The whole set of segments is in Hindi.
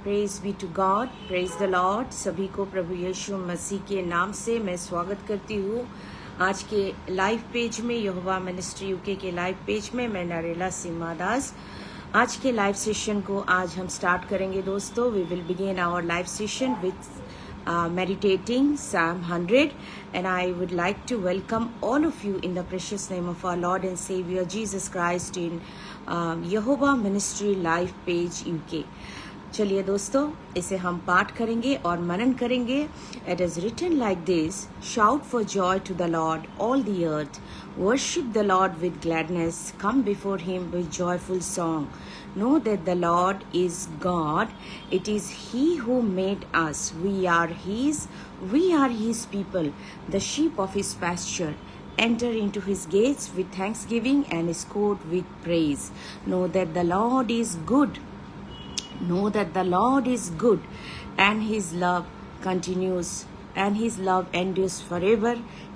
Praise be to God, praise the Lord. सभी को प्रभु यीशु मसीह के नाम से मैं स्वागत करती हूँ। आज के लाइव पेज में, यहोवा मिनिस्ट्री यूके के लाइव पेज में मैं नरेला सीमा दास आज के लाइव सेशन को आज हम स्टार्ट करेंगे दोस्तों। We will begin our live session with meditating Psalm 100, and I would like to welcome all of you in the precious name of our Lord and Savior Jesus Christ in Yehovah Ministry Live Page UK। चलिए दोस्तों, इसे हम पाठ करेंगे और मनन करेंगे। It is written like this: Shout for joy to the Lord, all the earth. Worship the Lord with gladness. Come before Him with joyful song. Know that the Lord is God. It is He who made us. We are His people, the sheep of His pasture. Enter into His gates with thanksgiving and His court with praise. Know that the Lord is good. Know that the Lord is good, and His love continues, and His love endures forever.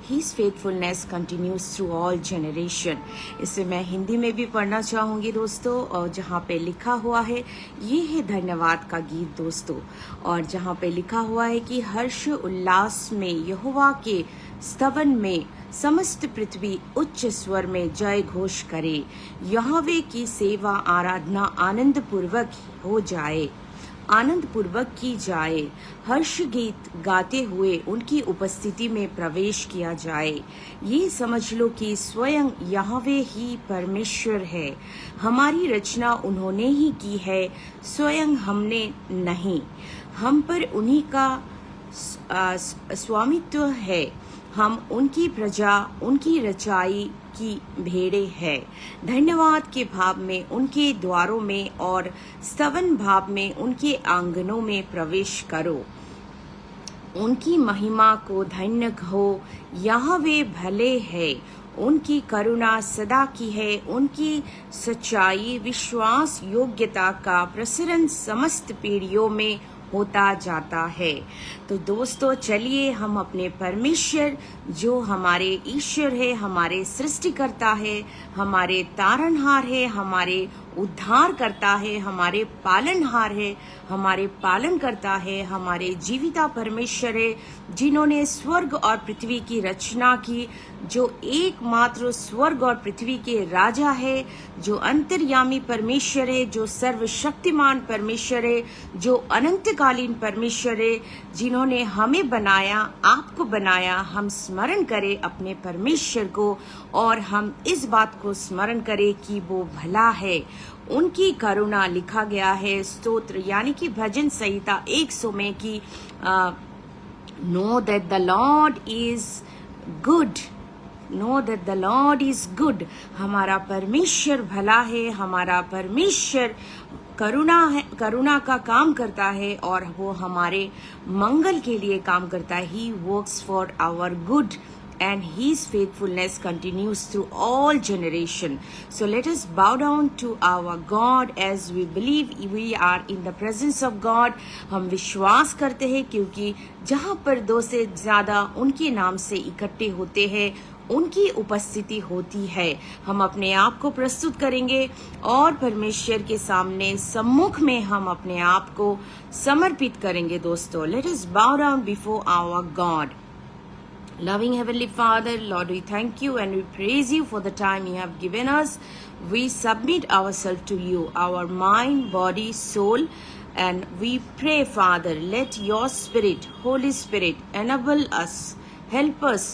His faithfulness continues through all generation। इसे मैं हिंदी में भी पढ़ना चाहूँगी दोस्तों। और जहाँ पे लिखा हुआ है, ये है धन्यवाद का गीत दोस्तों। और जहाँ पे लिखा हुआ है कि हर्ष उल्लास में यहोवा के स्तवन में समस्त पृथ्वी उच्च स्वर में जय घोष करे। यहोवा की सेवा आराधना आनंद पूर्वक हो जाए, आनंद पूर्वक की जाए। हर्ष गीत गाते हुए उनकी उपस्थिति में प्रवेश किया जाए। ये समझ लो कि स्वयं यहोवा ही परमेश्वर है। हमारी रचना उन्होंने ही की है, स्वयं हमने नहीं। हम पर उन्हीं का स्वामित्व है। हम उनकी प्रजा, उनकी रचाई की भेड़ें हैं। धन्यवाद के भाव में उनके द्वारों में और स्तवन भाव में उनके आंगनों में प्रवेश करो। उनकी महिमा को धन्य कहो। यहोवा भले है, उनकी करुणा सदा की है। उनकी सच्चाई विश्वास योग्यता का प्रसरण समस्त पीढ़ियों में होता जाता है। तो दोस्तों, चलिए हम अपने परमेश्वर, जो हमारे ईश्वर है, हमारे सृष्टिकर्ता है, हमारे तारणहार है, हमारे उद्धार करता है, हमारे पालनहार है, हमारे पालन करता है, हमारे जीविता परमेश्वर है, जिन्होंने स्वर्ग और पृथ्वी की रचना की, जो एकमात्र स्वर्ग और पृथ्वी के राजा है, जो अंतर्यामी परमेश्वर है, जो सर्वशक्तिमान परमेश्वर है, जो अनंतकालीन परमेश्वर है, जिन्होंने हमें बनाया, आपको बनाया। हम स्मरण करें अपने परमेश्वर को, और हम इस बात को स्मरण करें कि वो भला है। उनकी करुणा लिखा गया है स्तोत्र यानी कि भजन संहिता 100 में कि know that the Lord is good. Know that the Lord is good. हमारा परमेश्वर भला है, हमारा परमेश्वर करुणा है, करुणा का काम करता है, और वो हमारे मंगल के लिए काम करता है। He works for our good, and His faithfulness continues through all generation. So let us bow down to our God as we believe we are in the presence of God. हम विश्वास करते हैं, क्योंकि जहाँ पर दो से ज्यादा उनके नाम से इकट्ठे होते हैं, उनकी उपस्थिति होती है। हम अपने आप को प्रस्तुत करेंगे और परमेश्वर के सामने सम्मुख में हम अपने आप को समर्पित करेंगे दोस्तों। Let us bow down before our God. Loving Heavenly Father, Lord, we thank you and we praise you for the time you have given us. We submit ourselves to you, our mind, body, soul, and we pray, Father, let your Spirit, Holy Spirit, enable us, help us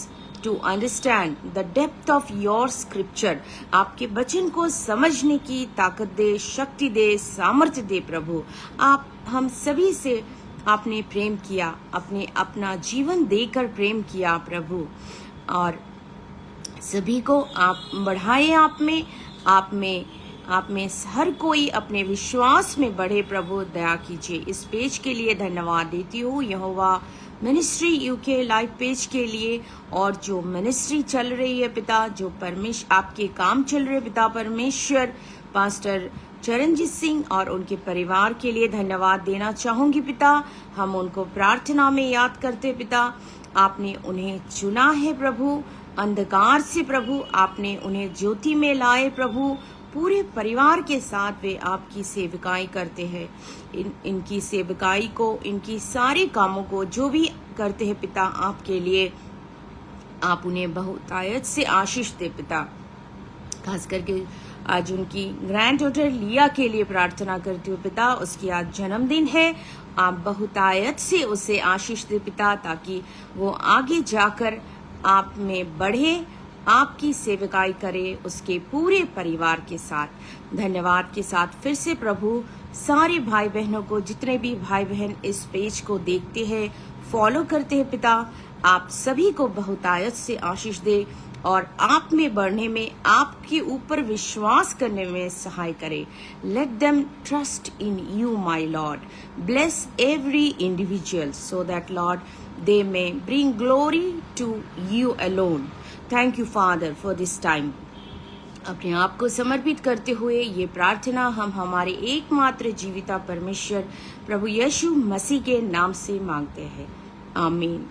to understand the depth of your scripture। आपके वचन को समझने की ताकत दे, शक्ति दे, सामर्थ्य दे प्रभु। आप हम सभी से आपने प्रेम किया, अपना जीवन देकर प्रेम किया प्रभु, और सभी को आप बढ़ाए। आप में हर कोई अपने विश्वास में बढ़े प्रभु, दया कीजिए। इस पेज के लिए धन्यवाद देती हूँ, यहोवा मिनिस्ट्री यूके लाइव पेज के लिए, और जो मिनिस्ट्री चल रही है पिता, जो आपके काम चल रहे पिता परमेश्वर, पास्टर चरणजीत सिंह और उनके परिवार के लिए धन्यवाद देना चाहूंगी पिता। हम उनको प्रार्थना में याद करते पिता। आपने उन्हें चुना है प्रभु, अंधकार से प्रभु आपने उन्हें ज्योति में लाए प्रभु। पूरे परिवार के साथ वे आपकी सेवकाई करते हैं। इनकी सेवकाई को, इनकी सारे कामों को जो भी करते हैं पिता आपके लिए, आप उन्हें बहुतायत से आशीष दे पिता। खास करके आज उनकी ग्रैंड डॉटर लिया के लिए प्रार्थना करती हूँ पिता, उसकी आज जन्मदिन है। आप बहुतायत से उसे आशीष दे पिता, ताकि वो आगे जाकर आप में बढ़े, आपकी सेवकाई करे उसके पूरे परिवार के साथ। धन्यवाद के साथ फिर से प्रभु सारे भाई बहनों को, जितने भी भाई बहन इस पेज को देखते हैं, फॉलो करते हैं पिता, आप सभी को बहुतायत से आशीष दे और आप में बढ़ने में, आपके ऊपर विश्वास करने में सहाय करे। Let them trust in you my Lord. Bless every individual so that Lord they may bring glory to you alone. Thank you father for this time. अपने आप को समर्पित करते हुए ये प्रार्थना हम हमारे एकमात्र जीविता परमेश्वर प्रभु यीशु मसीह के नाम से मांगते हैं, आमीन।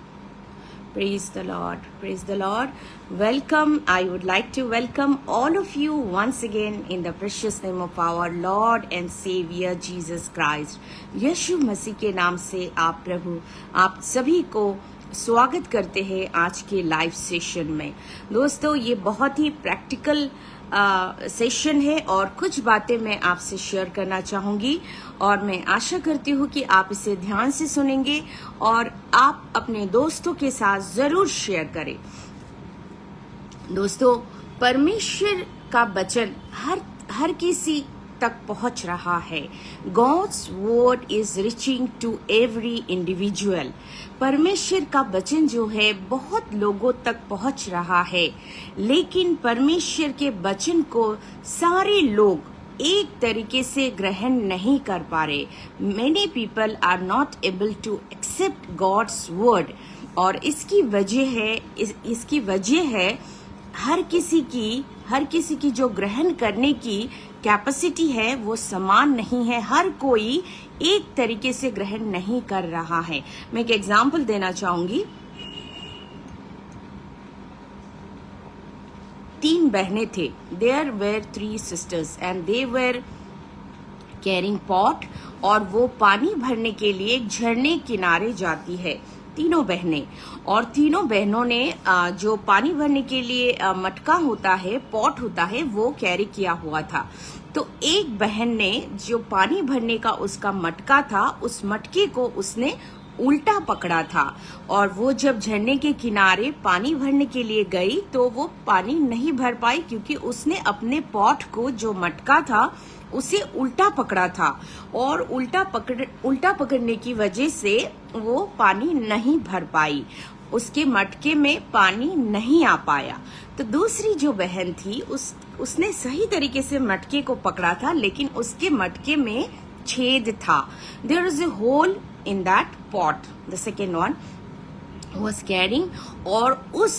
Praise the Lord. Praise the Lord. Welcome. I would like to welcome all of you once again in the precious name of our Lord and Savior Jesus Christ. यीशु मसीह के नाम से आप प्रभु, आप सभी को स्वागत करते हैं आज के लाइव सेशन में। दोस्तों, ये बहुत ही प्रैक्टिकल सेशन है और कुछ बातें मैं आपसे शेयर करना चाहूंगी और मैं आशा करती हूँ कि आप इसे ध्यान से सुनेंगे और आप अपने दोस्तों के साथ जरूर शेयर करें। दोस्तों, परमेश्वर का वचन हर किसी तक पहुंच रहा है। God's word is reaching to every individual. परमेश्वर का वचन जो है बहुत लोगों तक पहुंच रहा है, लेकिन परमेश्वर के वचन को सारे लोग एक तरीके से ग्रहण नहीं कर पा रहे। Many people are not able to accept God's word और इसकी वजह है हर किसी की जो ग्रहण करने की कैपेसिटी है वो समान नहीं है। हर कोई एक तरीके से ग्रहण नहीं कर रहा है। मैं एक एग्जांपल देना चाहूंगी। 3 बहनें थे। There were 3 sisters and they were carrying pot और वो पानी भरने के लिए एक झरने किनारे जाती है, तीनों बहनें। और तीनों बहनों ने जो पानी भरने के लिए मटका होता है, पॉट होता है, वो कैरी किया हुआ था। तो एक बहन ने जो पानी भरने का उसका मटका था, उस मटके को उसने उल्टा पकड़ा था और वो जब झरने के किनारे पानी भरने के लिए गई तो वो पानी नहीं भर पाई, क्योंकि उसने अपने पॉट को, जो मटका था, उसे उल्टा पकड़ा था और उल्टा पकड़ने की वजह से वो पानी नहीं भर पाई, उसके मटके में पानी नहीं आ पाया। तो दूसरी जो बहन थी उसने सही तरीके से मटके को पकड़ा था, लेकिन उसके मटके में छेद था। There is a hole in that pot. The second one was carrying, और उस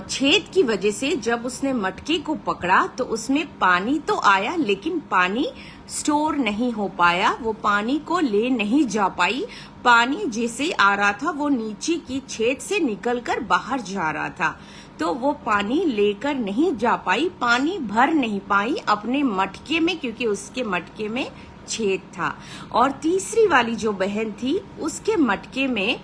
छेद की वजह से जब उसने मटके को पकड़ा तो उसमें पानी तो आया, लेकिन पानी स्टोर नहीं हो पाया, वो पानी को ले नहीं जा पाई। पानी जैसे आ रहा था वो नीचे की छेद से निकलकर बाहर जा रहा था, तो वो पानी लेकर नहीं जा पाई, पानी भर नहीं पाई अपने मटके में, क्योंकि उसके मटके में छेद था। और तीसरी वाली जो बहन थी, उसके मटके में,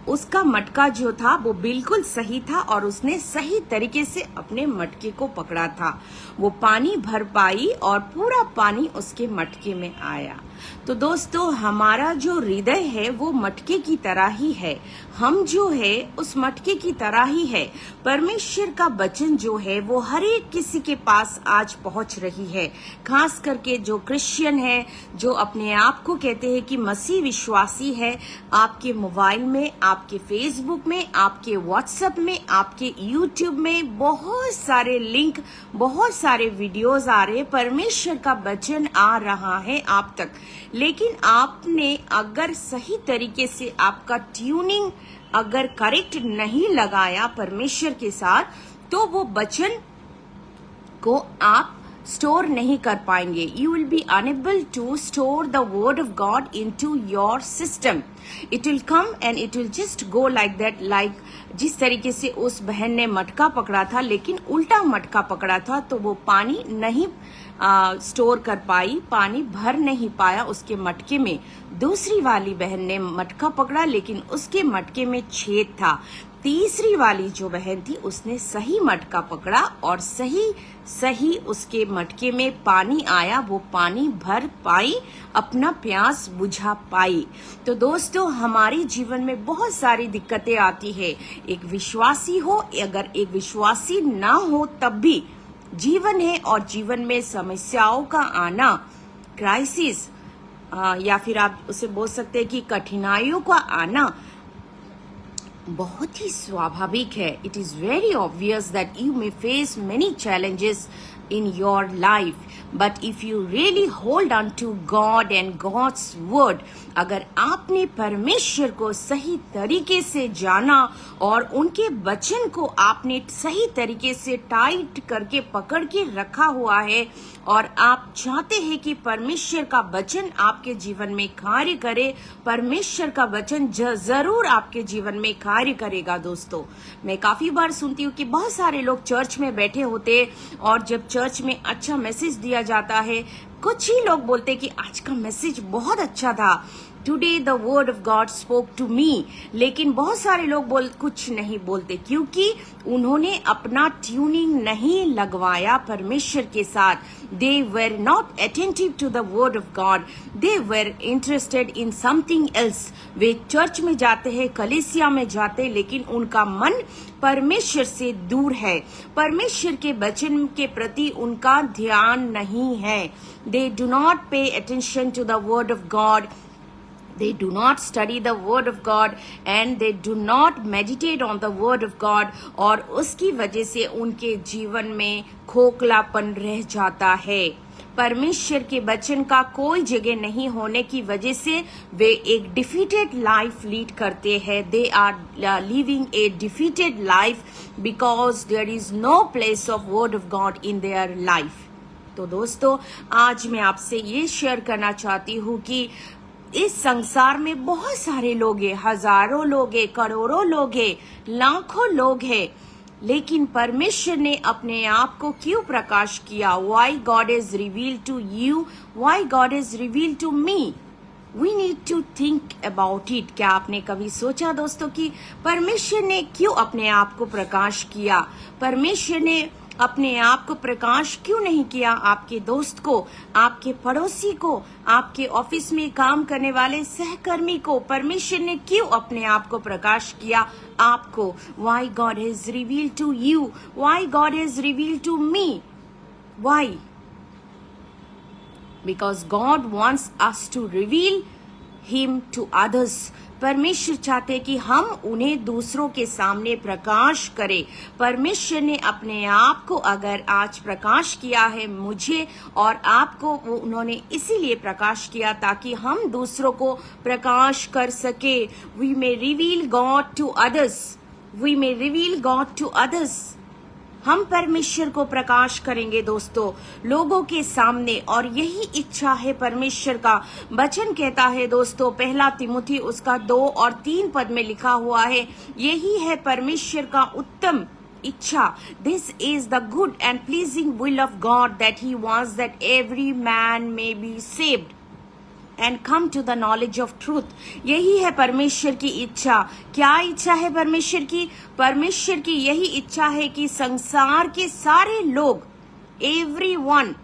उसका मटका जो था वो बिल्कुल सही था और उसने सही तरीके से अपने मटके को पकड़ा था, वो पानी भर पाई और पूरा पानी उसके मटके में आया। तो दोस्तों, हमारा जो हृदय है वो मटके की तरह ही है, हम जो है उस मटके की तरह ही है। परमेश्वर का वचन जो है वो हर एक किसी के पास आज पहुंच रही है, खास करके जो क्रिश्चियन है, जो अपने आप को कहते हैं कि मसीह विश्वासी है। आपके मोबाइल में, आपके फेसबुक में, आपके व्हाट्सएप में, आपके यूट्यूब में बहुत सारे लिंक, बहुत सारे वीडियोस आ रहे हैं, परमेश्वर का वचन आ रहा है आप तक। लेकिन आपने अगर सही तरीके से आपका ट्यूनिंग अगर करेक्ट नहीं लगाया परमेश्वर के साथ, तो वो वचन को आप स्टोर नहीं कर पाएंगे। You will be unable to store the word of God into your system. It will come and it will just go like that, like जिस तरीके से उस बहन ने मटका पकड़ा था, लेकिन उल्टा मटका पकड़ा था, तो वो पानी स्टोर कर पाई, पानी भर नहीं पाया उसके मटके में। दूसरी वाली बहन ने मटका पकड़ा लेकिन उसके मटके में छेद था। तीसरी वाली जो बहन थी उसने सही मटका पकड़ा और सही उसके मटके में पानी आया, वो पानी भर पाई, अपना प्यास बुझा पाई। तो दोस्तों, हमारे जीवन में बहुत सारी दिक्कतें आती है। एक विश्वासी हो, अगर एक विश्वासी ना हो तब भी जीवन है, और जीवन में समस्याओं का आना, क्राइसिस, या फिर आप उसे बोल सकते हैं कि कठिनाइयों का आना बहुत ही स्वाभाविक है। It is very obvious that you may face many challenges in your life, but if you really hold on to God and God's word, अगर आपने परमेश्वर को सही तरीके से जाना और उनके वचन को आपने सही तरीके से टाइट करके पकड़ के रखा हुआ है, और आप चाहते हैं कि परमेश्वर का वचन आपके जीवन में कार्य करे, परमेश्वर का वचन जरूर आपके जीवन में कार्य करेगा। दोस्तों, मैं काफी बार सुनती हूँ कि बहुत सारे लोग चर्च में बैठे होते, और जब चर्च में अच्छा मैसेज दिया जाता है, कुछ ही लोग बोलते कि आज का मैसेज बहुत अच्छा था, today the word of God spoke to me, लेकिन बहुत सारे लोग कुछ नहीं बोलते क्योंकि उन्होंने अपना ट्यूनिंग नहीं लगवाया परमेश्वर के साथ। They were not attentive to the word of God, they were interested in something else. वे चर्च में जाते हैं, कलीसिया में जाते हैं, लेकिन उनका मन परमेश्वर से दूर है, परमेश्वर के वचन के प्रति उनका ध्यान नहीं है। They do not pay attention to the word of God, they do not study the word of God and they do not meditate on the word of God, और उसकी वजह से उनके जीवन में खोखलापन रह जाता है। परमेश्वर के वचन का कोई जगह नहीं होने की वजह से वे एक डिफीटेड लाइफ लीड करते हैं। They are living a defeated life because there is no place of word of God in their life. तो दोस्तों, आज मैं आपसे ये शेयर करना चाहती हूँ कि इस संसार में बहुत सारे लोग हैं, हजारों लोग हैं, करोड़ों लोग हैं, लाखों लोग हैं, लेकिन परमेश्वर ने अपने आप को क्यों प्रकाश किया? Why God is revealed to you, why God is revealed to me? We need to think about it. क्या आपने कभी सोचा दोस्तों कि परमेश्वर ने क्यों अपने आप को प्रकाश किया? परमेश्वर ने अपने आप को प्रकाश क्यों नहीं किया आपके दोस्त को, आपके पड़ोसी को, आपके ऑफिस में काम करने वाले सहकर्मी को? परमेश्वर ने क्यों अपने आप को प्रकाश किया आपको? Why God has revealed to you, why God has revealed to me, why? Because God wants us to reveal Him to others. परमेश्वर चाहते हैं कि हम उन्हें दूसरों के सामने प्रकाश करें। परमेश्वर ने अपने आप को अगर आज प्रकाश किया है मुझे और आपको, वो उन्होंने इसीलिए प्रकाश किया ताकि हम दूसरों को प्रकाश कर सके। We may reveal God to others. We may reveal God to others. हम परमेश्वर को प्रकाश करेंगे दोस्तों लोगों के सामने, और यही इच्छा है परमेश्वर का। वचन कहता है दोस्तों, पहला तिमुथी उसका 2 और 3 पद में लिखा हुआ है, यही है परमेश्वर का उत्तम इच्छा। This is the good and pleasing will of God that he wants that every man may be saved and come to the knowledge of truth. यही है परमेश्वर की इच्छा। क्या इच्छा है परमेश्वर की? परमेश्वर की यही इच्छा है कि संसार के सारे लोग, everyone,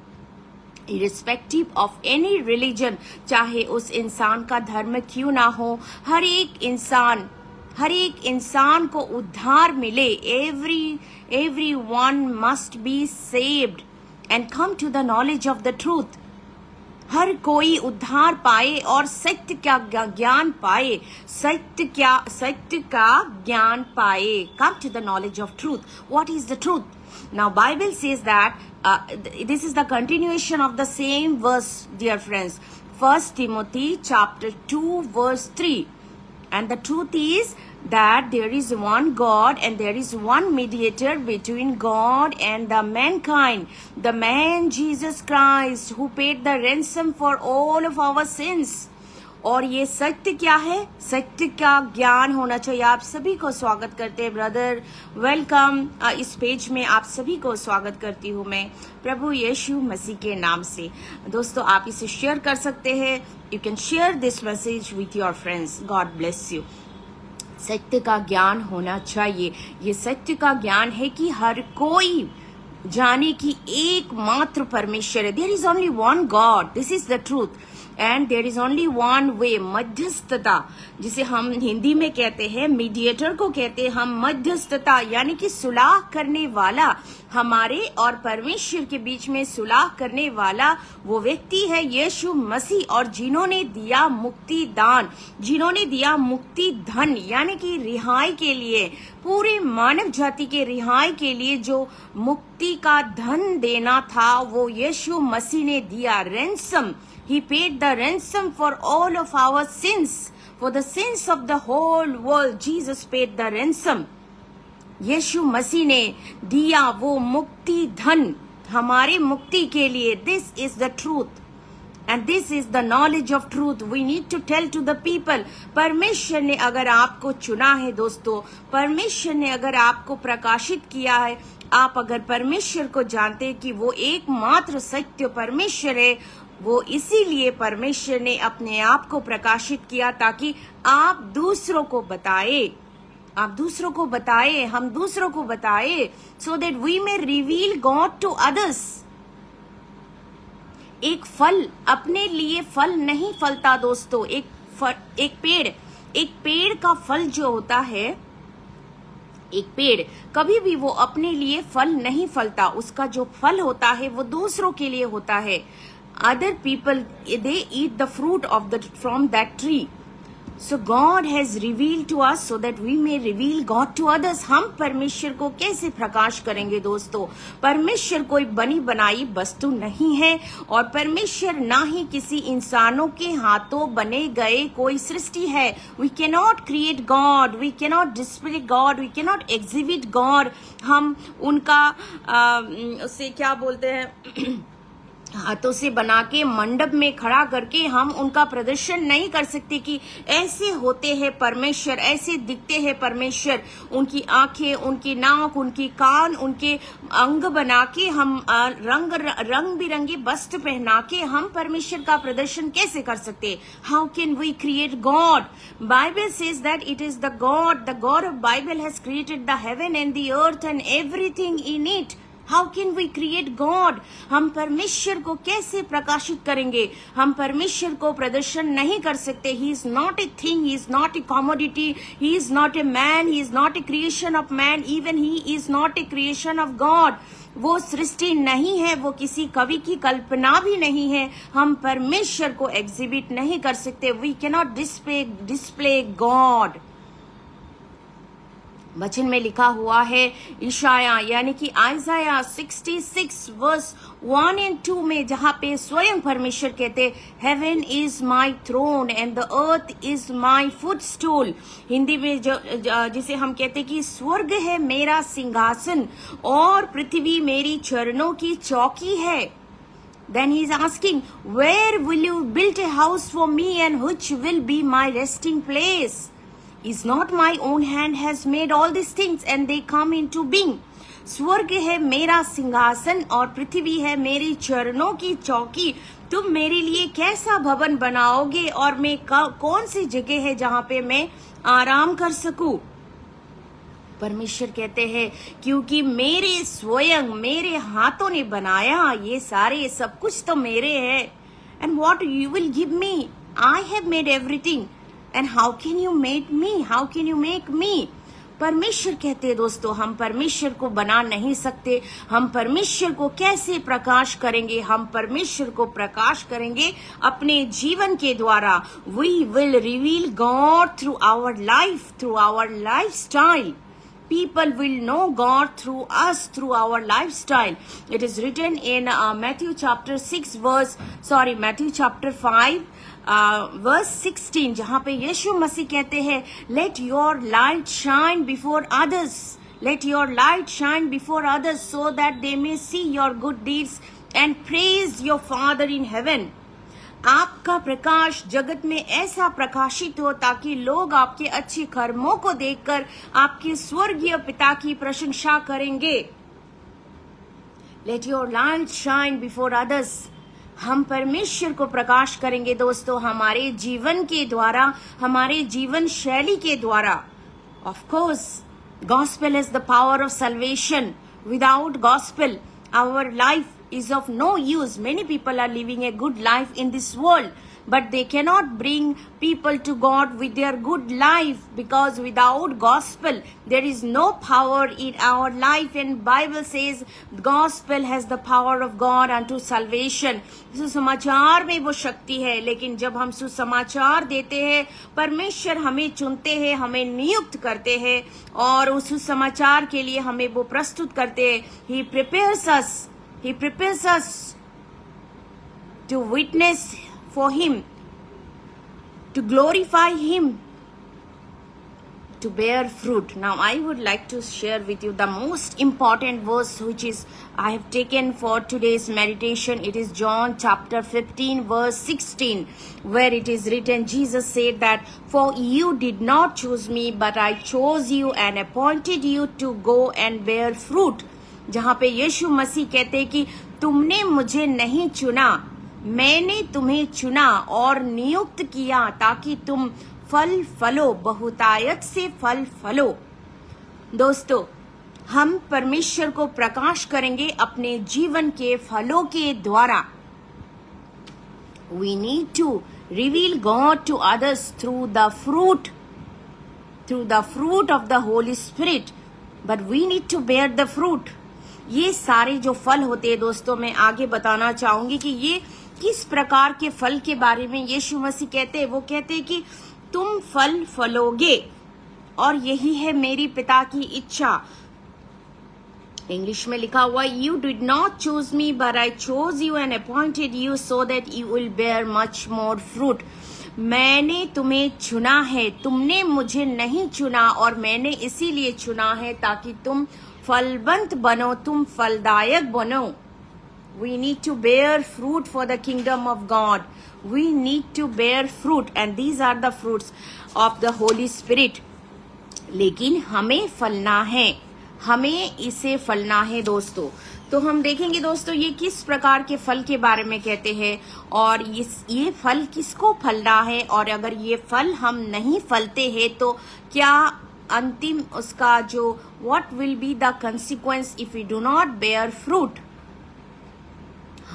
irrespective of any religion, चाहे उस इंसान का धर्म क्यों ना हो, हर एक इंसान को उद्धार मिले। everyone must be saved and come to the knowledge of the truth. हर कोई उद्धार पाए और सत्य का ज्ञान पाए, सत्य का ज्ञान पाए। Come to the knowledge of truth. What is the truth? Now Bible says that this is the continuation of the same verse, dear friends. 1 Timothy chapter 2 verse 3. And the truth is that there is one God and there is one mediator between God and the mankind, the man Jesus Christ, who paid the ransom for all of our sins, और ये सत्य क्या है? सत्य का ज्ञान होना चाहिए। आप सभी को स्वागत करते हैं ब्रदर, वेलकम। इस पेज में आप सभी को स्वागत करती हूँ मैं प्रभु यीशु मसीह के नाम से। दोस्तों, आप इसे शेयर कर सकते हैं। You can share this message with your friends. God bless you. सत्य का ज्ञान होना चाहिए। ये सत्य का ज्ञान है कि हर कोई जाने की एकमात्र परमेश्वर है। There is only one God, this is the truth, and there is only one way. मध्यस्थता, जिसे हम हिंदी में कहते हैं, मीडिएटर को कहते हैं हम मध्यस्थता, यानी कि सुलह करने वाला। हमारे और परमेश्वर के बीच में सुलह करने वाला वो व्यक्ति है यीशु मसीह। और जिन्होंने दिया मुक्ति दान, जिन्होंने दिया मुक्ति धन, यानी कि रिहाई के लिए, पूरे मानव जाति के रिहाई के लिए जो मुक्ति का धन देना था, वो यीशु मसीह ने दिया। Ransom, he paid the ransom for all of our sins, for the sins of the whole world. Jesus paid the ransom. यीशु मसीह ने दिया वो मुक्ति धन हमारे मुक्ति के लिए। This is the truth and this is the knowledge of truth. We need to tell to the people. परमेश्वर ने अगर आपको चुना है दोस्तों, परमेश्वर ने अगर आपको प्रकाशित किया है, आप अगर परमेश्वर को जानते हैं कि वो एकमात्र सत्य परमेश्वर है, वो इसीलिए परमेश्वर ने अपने आप को प्रकाशित किया ताकि आप दूसरों को बताए, आप दूसरों को बताए, हम दूसरों को बताए, so that we may reveal God to others. एक फल अपने लिए फल नहीं फलता दोस्तों। एक पेड़ का फल जो होता है, एक पेड़ कभी भी वो अपने लिए फल नहीं फलता। उसका जो फल होता है वो दूसरों के लिए होता है। Other people, they eat the fruit from that tree. So God has revealed to us so that we may reveal God to others. हम परमेश्वर को कैसे प्रकाश करेंगे दोस्तों? परमेश्वर कोई बनी बनाई वस्तु नहीं है, और परमेश्वर ना ही किसी इंसानों के हाथों बने गए कोई सृष्टि है। We cannot create God, we cannot display God, we cannot exhibit God. हम उनका उसे क्या बोलते हैं, हाथों से बना के मंडप में खड़ा करके हम उनका प्रदर्शन नहीं कर सकते कि ऐसे होते हैं परमेश्वर, ऐसे दिखते हैं परमेश्वर। उनकी आंखें, उनकी नाक, उनकी कान, उनके अंग बना के हम रंग बिरंगे वस्त्र पहना के हम परमेश्वर का प्रदर्शन कैसे कर सकते? How can we create God? Bible says that it is the God of Bible has created the heaven and the earth and everything in it. How can we create God? हम परमेश्वर को कैसे प्रकाशित करेंगे? हम परमेश्वर को प्रदर्शन नहीं कर सकते। He is not a thing, he is not a commodity, he is not a man, he is not a creation of man, even he is not a creation of God. वो सृष्टि नहीं है, वो किसी कवि की कल्पना भी नहीं है। हम परमेश्वर को एग्जिबिट नहीं कर सकते। We cannot display God. वचन में लिखा हुआ है इशाया यानी कि आइजाया 66 वर्स 1 and 2 में, जहाँ पे स्वयं परमेश्वर कहते heaven is my throne and the earth is my footstool. Hindi में जिसे हम कहते कि स्वर्ग है मेरा सिंहासन और पृथ्वी मेरी चरणों की चौकी है। Then he is asking, where will you build a house for me and which will be my resting place? Is not my own hand has made all these things and they come into being. स्वर्ग है मेरा सिंहासन और पृथ्वी है मेरी चरणों की चौकी। तुम मेरे लिए कैसा भवन बनाओगे और मैं कौन सी जगह है जहाँ पे मैं आराम कर सकूं? परमेश्वर कहते हैं क्योंकि मेरे स्वयं मेरे हाथों ने बनाया, ये सारे सब कुछ तो मेरे है। And what you will give me? I have made everything. And how can you make me? How can you make me? परमेश्वर कहते हैं दोस्तों, हम परमेश्वर को बना नहीं सकते। हम परमेश्वर को कैसे प्रकाश करेंगे? हम परमेश्वर को प्रकाश करेंगे अपने जीवन के द्वारा। We will reveal God through our life, through our lifestyle. People will know God through us, through our lifestyle. It is written in Matthew chapter 5, verse 16, जहाँ पे यीशु मसीह कहते हैं let your light shine before others, let your light shine before others so that they may see your good deeds and praise your Father in heaven. आपका प्रकाश जगत में ऐसा प्रकाशित हो ताकि लोग आपके अच्छे कर्मों को देखकर आपके स्वर्गीय पिता की प्रशंसा करेंगे। Let your light shine before others. हम परमेश्वर को प्रकाश करेंगे दोस्तों हमारे जीवन के द्वारा, हमारे जीवन शैली के द्वारा। Of course, gospel is the power of salvation. Without gospel, our life is of no use. Many people are living a good life in this world, but they cannot bring people to God with their good life, because without gospel there is no power in our life. And Bible says gospel has the power of God unto salvation. सुसमाचार में वो शक्ति है, लेकिन जब हम सुसमाचार देते हैं, परमेश्वर हमें चुनते हैं, हमें नियुक्त करते हैं और उस सुसमाचार के लिए हमें वो प्रस्तुत करते हैं। He prepares us to witness for Him, to glorify Him, to bear fruit. Now I would like to share with you the most important verse which is I have taken for today's meditation. It is John chapter 15 verse 16, where it is written, Jesus said that, for you did not choose me, but I chose you and appointed you to go and bear fruit. जहाँ पे यीशु मसीह कहते हैं कि तुमने मुझे नहीं चुना, मैंने तुम्हें चुना और नियुक्त किया ताकि तुम फल फलो, बहुतायत से फल फलो। दोस्तों, हम परमेश्वर को प्रकाश करेंगे अपने जीवन के फलों के द्वारा। We need to reveal God to others through the fruit of the Holy Spirit, but we need to bear the fruit. ये सारे जो फल होते हैं दोस्तों, मैं आगे बताना चाहूंगी कि ये किस प्रकार के फल के बारे में यीशु मसीह कहते हैं। वो कहते हैं कि तुम फल फलोगे और यही है मेरी पिता की इच्छा। इंग्लिश में लिखा हुआ, you did not choose me but I chose you and appointed you so that you will bear much more fruit. मैंने तुम्हें चुना है, तुमने मुझे नहीं चुना और मैंने इसीलिए चुना है ताकि तुम फलवंत बनो, तुम फलदायक बनो। We need to bear fruit for the kingdom of God. We need to bear fruit and these are the fruits of the Holy Spirit. लेकिन हमें फलना है, हमें इसे फलना है दोस्तों। तो हम देखेंगे दोस्तों ये किस प्रकार के फल के बारे में कहते हैं और ये फल किसको फलना है, और अगर ये फल हम नहीं फलते हैं तो क्या अंतिम उसका जो what will be the consequence if we do not bear fruit.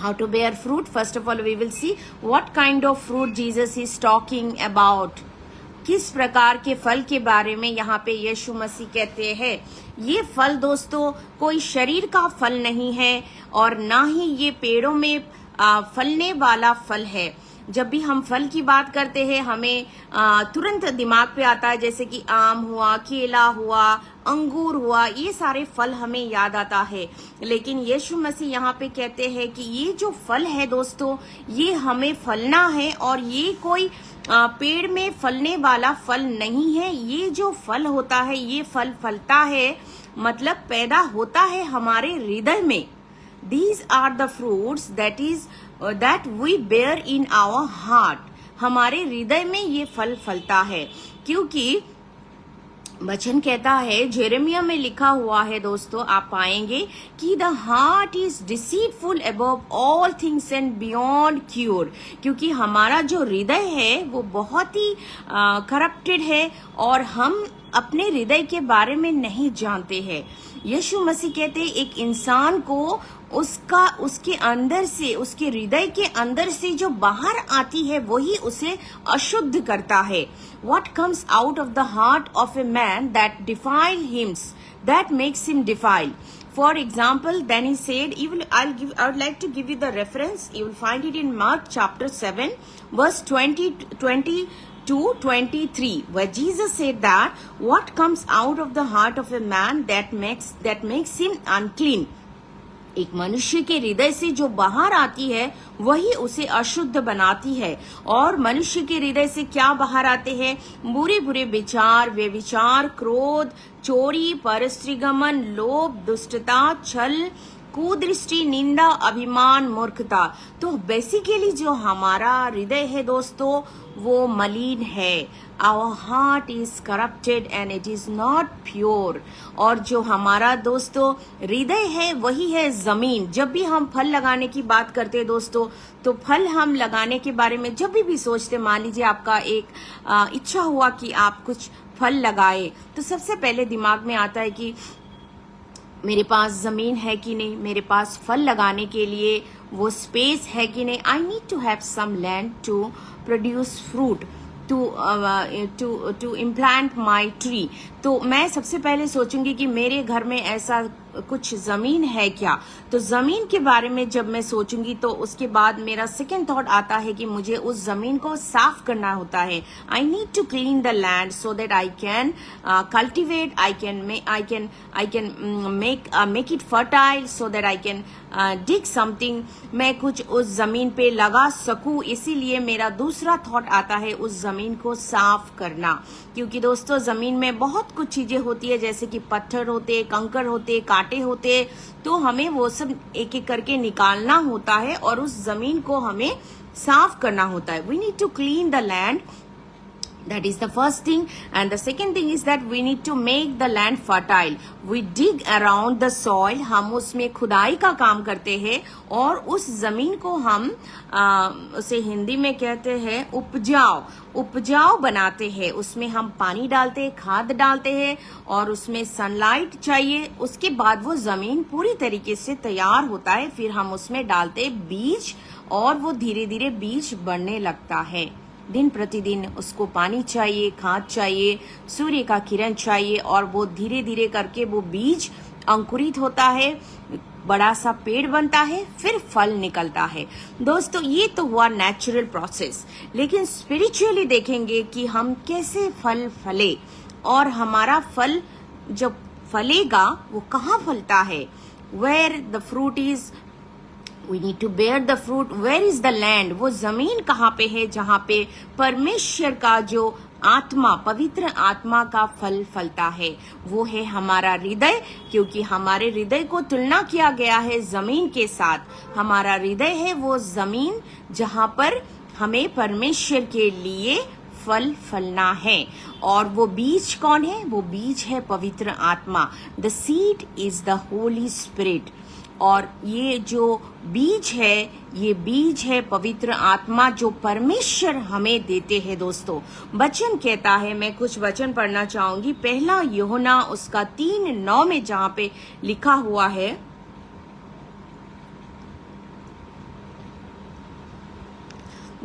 How to bear fruit? First of all, we will see what kind of fruit Jesus is talking about. किस प्रकार के फल के बारे में यहाँ पे यीशु मसीह कहते हैं। ये फल दोस्तों कोई शरीर का फल नहीं है और ना ही ये पेड़ों में फलने वाला फल है। जब भी हम फल की बात करते हैं हमें तुरंत दिमाग पे आता है, जैसे कि आम हुआ, केला हुआ, अंगूर हुआ, ये सारे फल हमें याद आता है। लेकिन यीशु मसीह यहाँ पे कहते हैं कि ये जो फल है दोस्तों, ये हमें फलना है और ये कोई पेड़ में फलने वाला फल नहीं है। ये जो फल होता है, ये फल फलता है मतलब पैदा होता है हमारे हृदय में। These are the fruits that we bear in our heart. हमारे हृदय में ये फल फलता है, क्योंकि वचन कहता है, जेरेमिया में लिखा हुआ है दोस्तों, आप पाएंगे कि the heart is deceitful above all things and beyond cure. क्योंकि हमारा जो हृदय है वो बहुत ही करप्टेड है और हम अपने हृदय के बारे में नहीं जानते हैं। यीशु मसीह कहते हैं एक इंसान को उसके अंदर से, उसके हृदय के अंदर से जो बाहर आती है वही उसे अशुद्ध करता है। What comes out of the heart of a man that defile him, that makes him defile. For example, then he said, I would like to give you the reference. You will find it in Mark chapter 7, verse 20 to 23, where Jesus said that what comes out of the heart of a man that makes him unclean. एक मनुष्य के हृदय से जो बाहर आती है वही उसे अशुद्ध बनाती है। और मनुष्य के हृदय से क्या बाहर आते हैं? बुरे बुरे विचार, व्यभिचार, क्रोध, चोरी, परस्त्रीगमन, लोभ, दुष्टता, छल, कुदृष्टि, निंदा, अभिमान, मूर्खता। तो बेसिकली जो हमारा हृदय है दोस्तों वो मलिन है। Our heart is corrupted and it is not pure. और जो हमारा दोस्तों हृदय है वही है जमीन। जब भी हम फल लगाने की बात करते हैं दोस्तों, तो फल हम लगाने के बारे में जब भी सोचते, मान लीजिए आपका एक इच्छा हुआ कि आप कुछ फल लगाए, तो सबसे पहले दिमाग में आता है कि मेरे पास जमीन है कि नहीं, मेरे पास फल लगाने के लिए वो स्पेस है कि नहीं। I need to have some land to produce fruit, to implant my tree. तो मैं सबसे पहले सोचूंगी कि मेरे घर में ऐसा कुछ जमीन है क्या। तो जमीन के बारे में जब मैं सोचूंगी तो उसके बाद मेरा सेकेंड थॉट आता है कि मुझे उस जमीन को साफ करना होता है। I need to clean the land so that I can cultivate, I can make it fertile, so that I can dig something. मैं कुछ उस जमीन पे लगा सकूं, इसीलिए मेरा दूसरा थॉट आता है उस जमीन को साफ करना। क्योंकि दोस्तों जमीन में बहुत कुछ चीजें होती है, जैसे कि पत्थर होते, कंकड़ होते, कांटे होते, तो हमें वो सब एक एक करके निकालना होता है और उस जमीन को हमें साफ करना होता है। We need to clean the land, that is the first thing. And the second thing is that we need to make the land fertile. We dig around the soil. हम उसमें खुदाई का काम करते हैं और उस जमीन को हम उसे हिंदी में कहते हैं उपजाऊ बनाते हैं। उसमें हम पानी डालते हैं, खाद डालते हैं और उसमें सनलाइट चाहिए। उसके बाद वो जमीन पूरी तरीके से तैयार होता है। फिर हम उसमें डालते हैं बीज और वो धीरे धीरे बीज बढ़ने लगता है। दिन प्रतिदिन उसको पानी चाहिए, खाद चाहिए, सूर्य का किरण चाहिए और वो धीरे धीरे करके वो बीज अंकुरित होता है, बड़ा सा पेड़ बनता है, फिर फल निकलता है। दोस्तों ये तो हुआ नेचुरल प्रोसेस, लेकिन स्पिरिचुअली देखेंगे कि हम कैसे फल फले और हमारा फल जब फलेगा वो कहाँ फलता है। Where the fruit is, We need to bear the fruit. Where is the land? वो जमीन कहाँ पे है जहाँ पे परमेश्वर का जो आत्मा, पवित्र आत्मा का फल फलता है, वो है हमारा हृदय। क्योंकि हमारे हृदय को तुलना किया गया है जमीन के साथ। हमारा हृदय है वो जमीन जहाँ पर हमें परमेश्वर के लिए फल फलना है। और वो बीज कौन है? वो बीज है पवित्र आत्मा। The seed is the Holy spirit. और ये जो बीज है, ये बीज है पवित्र आत्मा जो परमेश्वर हमें देते हैं। दोस्तों वचन कहता है, मैं कुछ वचन पढ़ना चाहूंगी। पहला यूहन्ना उसका 3:9 में जहाँ पे लिखा हुआ है,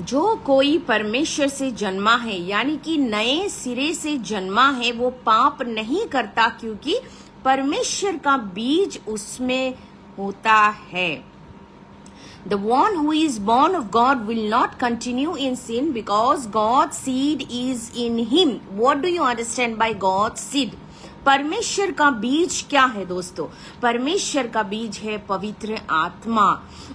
जो कोई परमेश्वर से जन्मा है, यानी कि नए सिरे से जन्मा है, वो पाप नहीं करता क्योंकि परमेश्वर का बीज उसमें होता है। The one who is born of God will not continue in sin because God's seed is in him. What do you understand by God's seed? परमेश्वर का बीज क्या है दोस्तों? परमेश्वर का बीज है पवित्र आत्मा।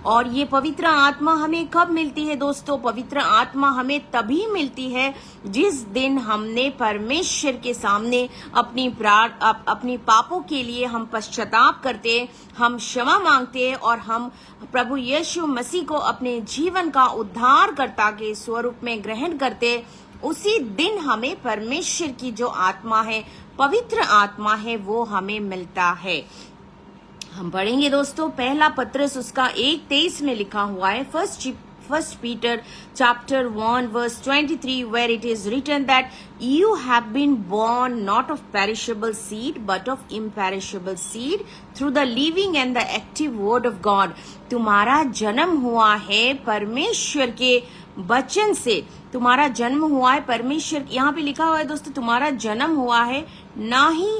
और ये पवित्र आत्मा हमें कब मिलती है दोस्तों? पवित्र आत्मा हमें तभी मिलती है जिस दिन हमने परमेश्वर के सामने अपनी पापों के लिए हम पश्चाताप करते, हम क्षमा मांगते और हम प्रभु यीशु मसीह को अपने जीवन का उद्धारकर्ता के स्वरूप में ग्रहण करते। उसी दिन हमें परमेश्वर की जो आत्मा है, पवित्र आत्मा है, वो हमें मिलता है। हम पढ़ेंगे दोस्तों पहला पत्रस उसका 1:23 में लिखा हुआ है, First Peter chapter 1 verse 23, where it is written that you have been born not of perishable seed but of imperishable seed through the living and the active word of God. तुम्हारा जन्म हुआ है परमेश्वर के वचन से। तुम्हारा जन्म हुआ है परमेश्वर, यहाँ पे लिखा हुआ है दोस्तों, तुम्हारा जन्म हुआ है ना ही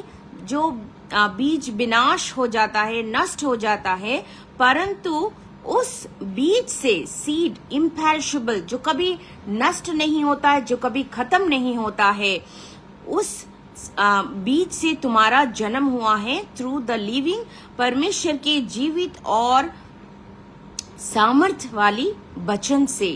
जो बीज विनाश हो जाता है, नष्ट हो जाता है, परंतु उस बीज से, सीड इम्पेरिशेबल, जो कभी नष्ट नहीं होता है, जो कभी खत्म नहीं होता है, उस बीज से तुम्हारा जन्म हुआ है थ्रू द लिविंग, परमेश्वर के जीवित और सामर्थ वाली वचन से।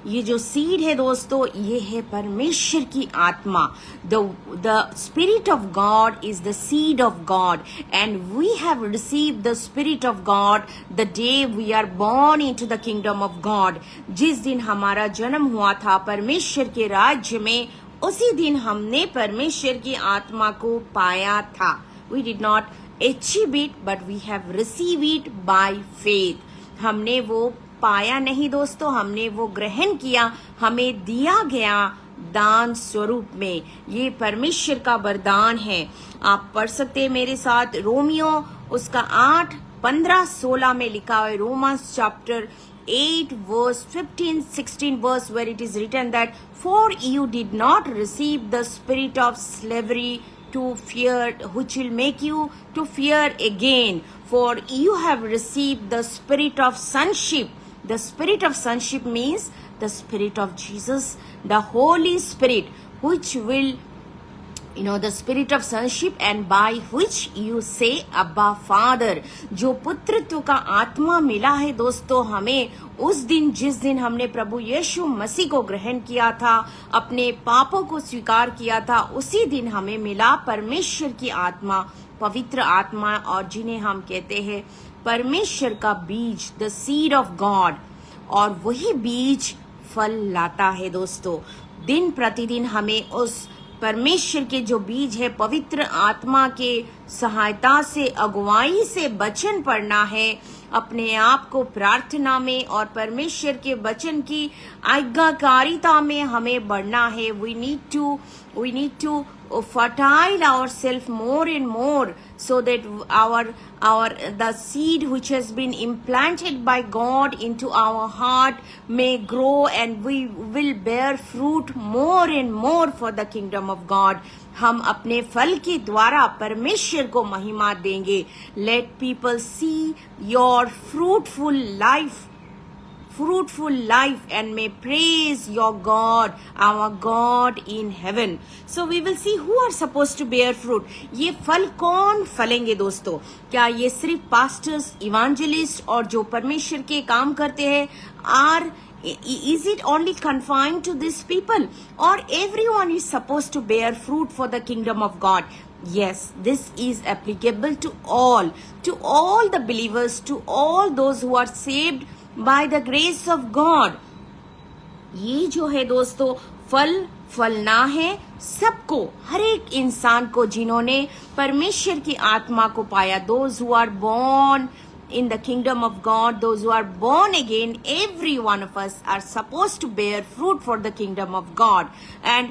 ये जो सीड है दोस्तों, ये है परमेश्वर की आत्मा। The spirit of God is the seed of God and we have received the spirit of God the day we are born into the kingdom of God. जिस दिन हमारा जन्म हुआ था परमेश्वर के राज्य में, उसी दिन हमने परमेश्वर की आत्मा को पाया था। We did not achieve it but we have received it by faith। हमने वो पाया नहीं दोस्तों, हमने वो ग्रहण किया, हमें दिया गया दान स्वरूप में। ये परमेश्वर का वरदान है। आप पढ़ सकते हैं मेरे साथ रोमियो उसका 8, 15, 16 में लिखा है। Romans chapter 8 verse 15, 16 verse where it is written that for you did not receive the spirit of slavery to fear, which will make you to fear again, for you have received the spirit of sonship. The spirit of sonship means the spirit of Jesus, the Holy Spirit, which will, the spirit of sonship, and by which you say Abba Father। जो पुत्रत्व का आत्मा मिला है दोस्तों हमें उस दिन, जिस दिन हमने प्रभु यीशु मसीह को ग्रहण किया था, अपने पापों को स्वीकार किया था, उसी दिन हमें मिला परमेश्वर की आत्मा, पवित्र आत्मा, और जिन्हें हम कहते हैं परमेश्वर का बीज, द सीड ऑफ गॉड। और वही बीज फल लाता है दोस्तों। दिन प्रतिदिन हमें उस परमेश्वर के जो बीज है, पवित्र आत्मा के सहायता से, अगुवाई से वचन पढ़ना है, अपने आप को प्रार्थना में और परमेश्वर के वचन की आज्ञाकारिता में हमें बढ़ना है। we need to fertile ourselves more and more so that the seed which has been implanted by God into our heart may grow and we will bear fruit more and more for the kingdom of God। हम अपने फल के द्वारा परमेश्वर को महिमा देंगे। Let people see your fruitful life and may praise your God, our God in heaven। So we will see who are supposed to bear fruit। ये फल कौन फलेंगे दोस्तों? क्या ये सिर्फ पास्टर्स, इवांजेलिस्ट और जो परमेश्वर के काम करते हैं is it only confined to these people, or everyone is supposed to bear fruit for the kingdom of God? Yes, this is applicable to all the believers, to all those who are saved by the grace of God। ये जो है दोस्तों फलना है सबको, हर एक इंसान को जिन्होंने परमेश्वर की आत्मा को पाया। those who are born in the kingdom of God, those who are born again, every one of us are supposed to bear fruit for the kingdom of God। And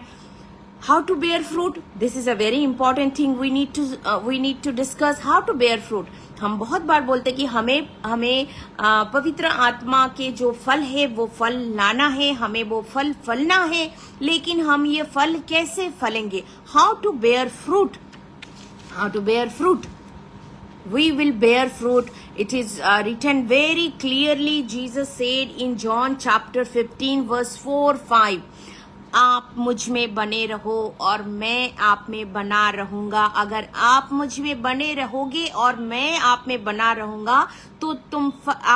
how to bear fruit? This is a very important thing we need to discuss how to bear fruit। हम बहुत बार बोलते हैं कि हमें पवित्र आत्मा के जो फल है वो फल लाना है, हमें वो फल फलना है, लेकिन हम ये फल कैसे फलेंगे? How to bear fruit? We will bear fruit। It is written very clearly। Jesus said in John chapter 15 verse 4, 5, आप मुझ में बने रहो और मैं आप में बना रहूंगा। अगर आप मुझ में बने रहोगे और मैं आप में बना रहूंगा तो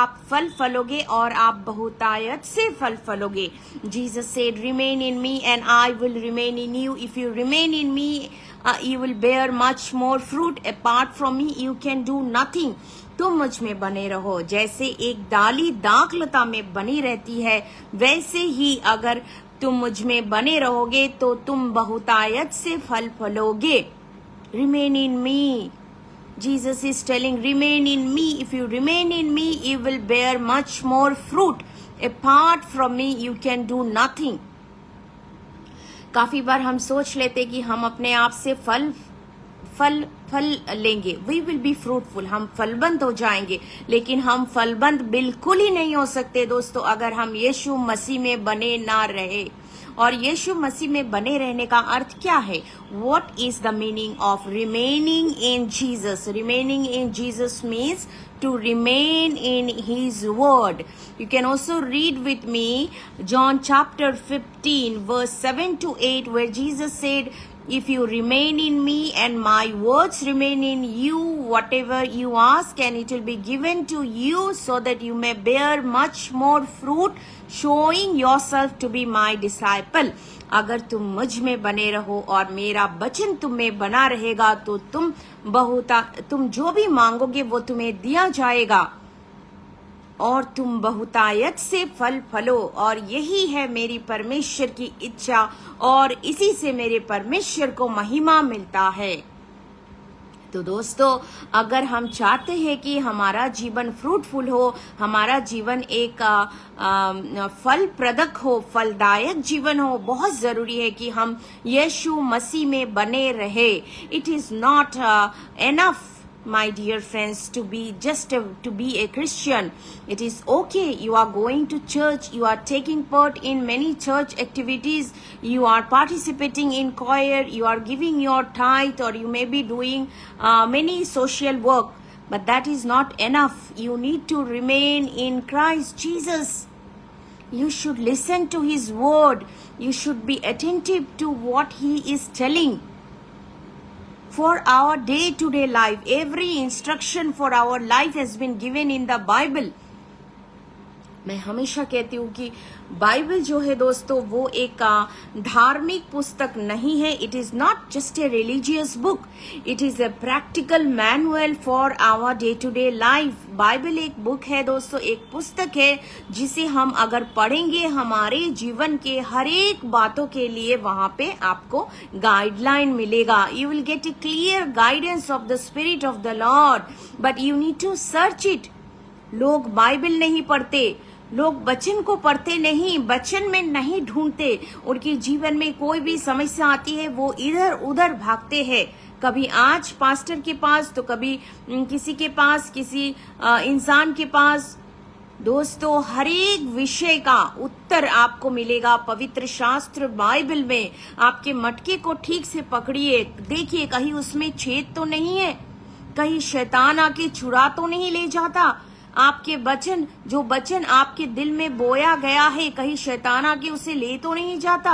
आप फल फलोगे और आप बहुतायत से फल फलोगे। Jesus said, remain in me and I will remain in you। If you remain in me, you will bear much more fruit। Apart from me, you can do nothing। तुम मुझ में बने रहो। जैसे एक डाली दाखलता में बनी रहती है, वैसे ही अगर तुम मुझ में बने रहोगे तो तुम बहुतायत से फल फलोगे। Remain in me। Jesus is telling, remain in me। If you remain in me, you will bear much more fruit। Apart from me, you can do nothing। काफी बार हम सोच लेते कि हम अपने आप से फल लेंगे, वी विल बी फ्रूटफुल, हम फलबंद हो जाएंगे, लेकिन हम फलबंद बिल्कुल ही नहीं हो सकते दोस्तों अगर हम यीशु मसीह में बने ना रहे। और यीशु मसीह में बने रहने का अर्थ क्या है? What is the meaning of remaining in Jesus? Remaining in Jesus means to remain in His word. You can also read with me John chapter 15 verse 7 to 8, where Jesus said, if you remain in me and my words remain in you, whatever you ask and it will be given to you, so that you may bear much more fruit, showing yourself to be my disciple. अगर तुम मुझ में बने रहो और मेरा वचन तुम में बना रहेगा तो तुम जो भी मांगोगे वो तुम्हें दिया जाएगा और तुम बहुतायत से फल फलो, और यही है मेरी परमेश्वर की इच्छा और इसी से मेरे परमेश्वर को महिमा मिलता है। तो दोस्तों, अगर हम चाहते हैं कि हमारा जीवन फ्रूटफुल हो, हमारा जीवन एक फल प्रदक हो, फलदायक जीवन हो, बहुत जरूरी है कि हम यीशु मसीह में बने रहे। It is not enough, my dear friends, to be a Christian. It is okay, you are going to church, you are taking part in many church activities, you are participating in choir, you are giving your tithe, or you may be doing many social work, but that is not enough. You need to remain in Christ Jesus. You should listen to His word, you should be attentive to what He is telling. For our day-to-day life, every instruction for our life has been given in the Bible. मैं हमेशा कहती हूँ कि बाइबल जो है दोस्तों, वो एक धार्मिक पुस्तक नहीं है. It is not just a religious book, it is a practical manual for our day to day life. Bible एक बुक है दोस्तों, एक पुस्तक है जिसे हम अगर पढ़ेंगे, हमारे जीवन के हर एक बातों के लिए वहां पे आपको गाइडलाइन मिलेगा. You will get a clear guidance of the spirit of the Lord, but you need to search it. लोग बाइबल नहीं पढ़ते, लोग वचन को पढ़ते नहीं, वचन में नहीं ढूंढते. उनके जीवन में कोई भी समस्या आती है वो इधर उधर भागते हैं, कभी आज पास्टर के पास तो कभी किसी के पास, किसी इंसान के पास. दोस्तों, हर एक विषय का उत्तर आपको मिलेगा पवित्र शास्त्र बाइबल में. आपके मटके को ठीक से पकड़िए, देखिए कहीं उसमें छेद तो नहीं है, कहीं शैतान आके चुरा तो नहीं ले जाता. आपके वचन, जो वचन आपके दिल में बोया गया है, कहीं शैतान आके उसे ले तो नहीं जाता.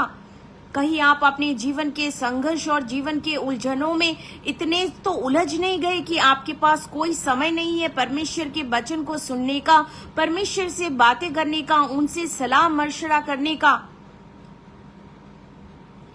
कहीं आप अपने जीवन के संघर्ष और जीवन के उलझनों में इतने तो उलझ नहीं गए कि आपके पास कोई समय नहीं है परमेश्वर के वचन को सुनने का, परमेश्वर से बातें करने का, उनसे सलाह मशवरा करने का.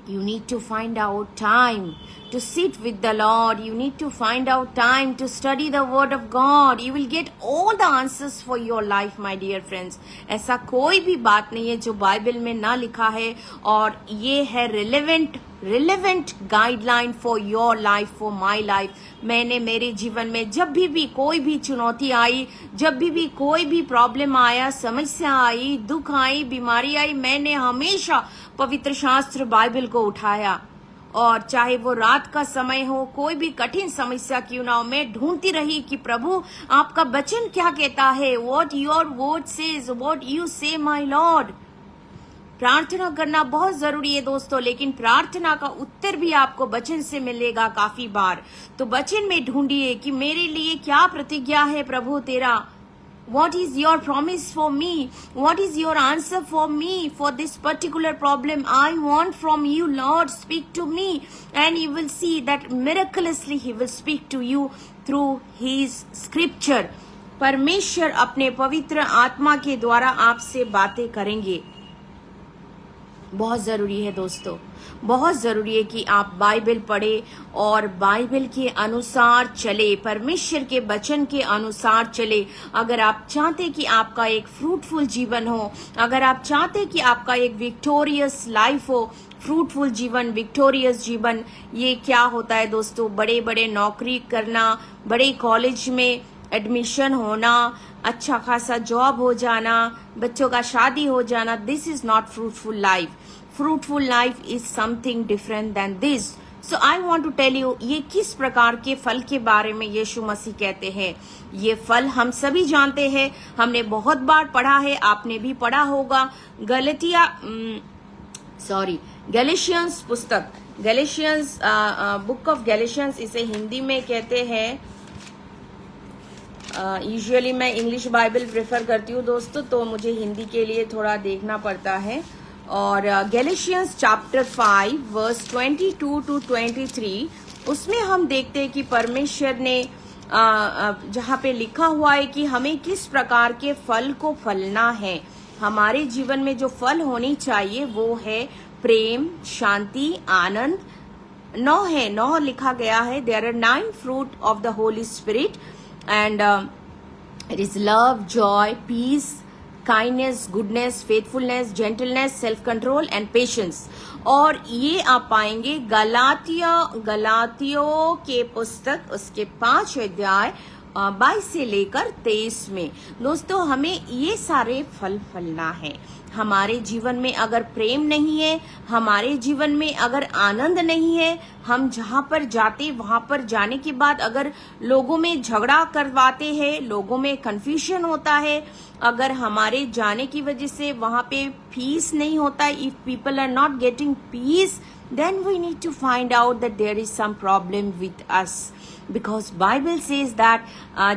You need to find out time to sit with the Lord. You need to find out time to study the word of God. You will get all the answers for your life, my dear friends. ऐसा कोई भी बात नहीं है जो बाइबल में ना लिखा है, और ये है relevant guideline for your life, for my life. मैंने मेरे जीवन में जब भी कोई भी चुनौती आई, जब भी कोई भी प्रॉब्लम आया, समस्या आई, दुख आई, बीमारी आई, मैंने हमेशा पवित्र शास्त्र बाइबल को उठाया. और चाहे वो रात का समय हो, कोई भी कठिन समस्या क्यों ना हो, मैं ढूंढती रही कि प्रभु आपका वचन क्या कहता है. What your word says, what you say, my Lord. प्रार्थना करना बहुत जरूरी है दोस्तों, लेकिन प्रार्थना का उत्तर भी आपको वचन से मिलेगा काफी बार. तो वचन में ढूंढिए कि मेरे लिए क्या प्रतिज्ञा है प्रभु तेरा. What is your promise for me? What is your answer for me for this particular problem? I want from you, Lord, speak to me. And you will see that miraculously He will speak to you through His scripture. परमेश्वर अपने पवित्र आत्मा के द्वारा आपसे बातें करेंगे. बहुत ज़रूरी है दोस्तों, बहुत ज़रूरी है कि आप बाइबल पढ़े और बाइबल के अनुसार चले, परमेश्वर के वचन के अनुसार चले. अगर आप चाहते कि आपका एक फ्रूटफुल जीवन हो, अगर आप चाहते कि आपका एक विक्टोरियस लाइफ हो, फ्रूटफुल जीवन, विक्टोरियस जीवन, ये क्या होता है दोस्तों? बड़े बड़े नौकरी करना, बड़े कॉलेज में एडमिशन होना, अच्छा खासा जॉब हो जाना, बच्चों का शादी हो जाना, this is not fruitful life. Fruitful life is something different than this. So I want to tell you, ये किस प्रकार के फल के बारे में यीशु मसीह कहते हैं. ये फल हम सभी जानते हैं, हमने बहुत बार पढ़ा है, आपने भी पढ़ा होगा. गैलेशियंस पुस्तक, गैलेशियंस, बुक ऑफ गैलेशियंस, इसे हिंदी में कहते हैं यूजुअली मैं इंग्लिश बाइबल प्रेफर करती हूँ दोस्तों, तो मुझे हिंदी के लिए थोड़ा देखना पड़ता है। और गैलेशियंस चैप्टर 5 वर्स 22 टू 23, उसमें हम देखते हैं कि परमेश्वर ने जहाँ पे लिखा हुआ है कि हमें किस प्रकार के फल को फलना है। हमारे जीवन में जो फल होनी चाहिए वो है प्रेम, शांति, आनंद। 9 लिखा गया है, there are 9 fruit of the Holy Spirit and it is love, joy, peace, kindness, goodness, faithfulness, gentleness, self control and patience. और ये आप पाएंगे गलातियों के पुस्तक उसके 5 अध्याय 22 से लेकर 23 में। दोस्तों, हमें ये सारे फल फलना है। हमारे जीवन में अगर प्रेम नहीं है, हमारे जीवन में अगर आनंद नहीं है, हम जहाँ पर जाते वहां पर जाने के बाद अगर लोगों में झगड़ा करवाते हैं, लोगों में कंफ्यूजन होता है, अगर हमारे जाने की वजह से वहां पे पीस नहीं होता, if people are not getting peace, then we need to find out that there is some problem with us, because Bible says that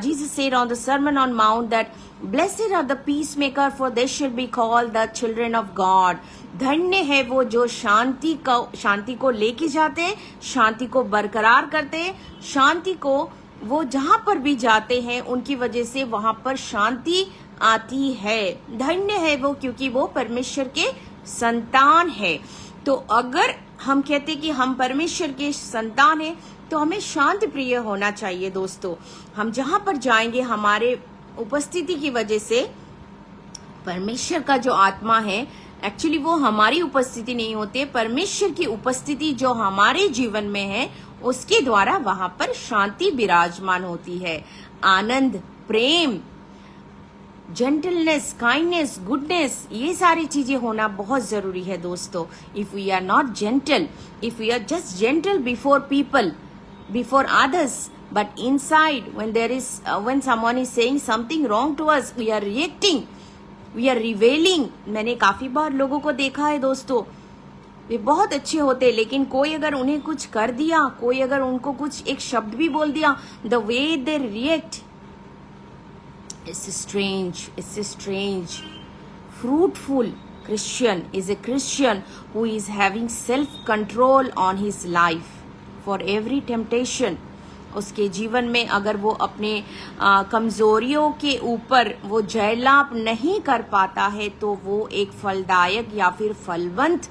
Jesus said on the Sermon on Mount that blessed are the peacemaker, for they shall be called the children of God. धन्य है वो जो शांति को लेके जाते हैं, शांति को बरकरार करते हैं, शांति को वो जहां पर भी जाते हैं उनकी वजह से वहां पर शांति आती है। धन्य है वो क्योंकि वो परमेश्वर के संतान है। तो अगर हम कहते कि हम परमेश्वर के संतान हैं तो हमें शांति प्रिय होना चाहिए। दोस्तों, हम जहां पर जाएंगे हमारे उपस्थिति की वजह से परमेश्वर का जो आत्मा है, एक्चुअली वो हमारी उपस्थिति नहीं होती है, परमेश्वर की उपस्थिति जो हमारे जीवन में है उसके द्वारा वहां पर शांति विराजमान होती है। आनंद, प्रेम, जेंटलनेस, काइंडनेस, गुडनेस, ये सारी चीजें होना बहुत जरूरी है। दोस्तों, if we are not gentle, if we are just gentle before people, before others, but inside when someone is saying something wrong to us, we are reacting, we are reveling। मैंने काफी बार लोगों को देखा है दोस्तों, वे बहुत अच्छे होते हैं, लेकिन कोई अगर उन्हें कुछ कर दिया, कोई अगर उनको कुछ एक शब्द भी बोल दिया, the way they react, it's strange। Fruitful Christian is a Christian who is having self-control on his life for every temptation। उसके जीवन में अगर वो अपने कमजोरियों के ऊपर वो जयलाभ नहीं कर पाता है तो वो एक फलदायक या फिर फलवंत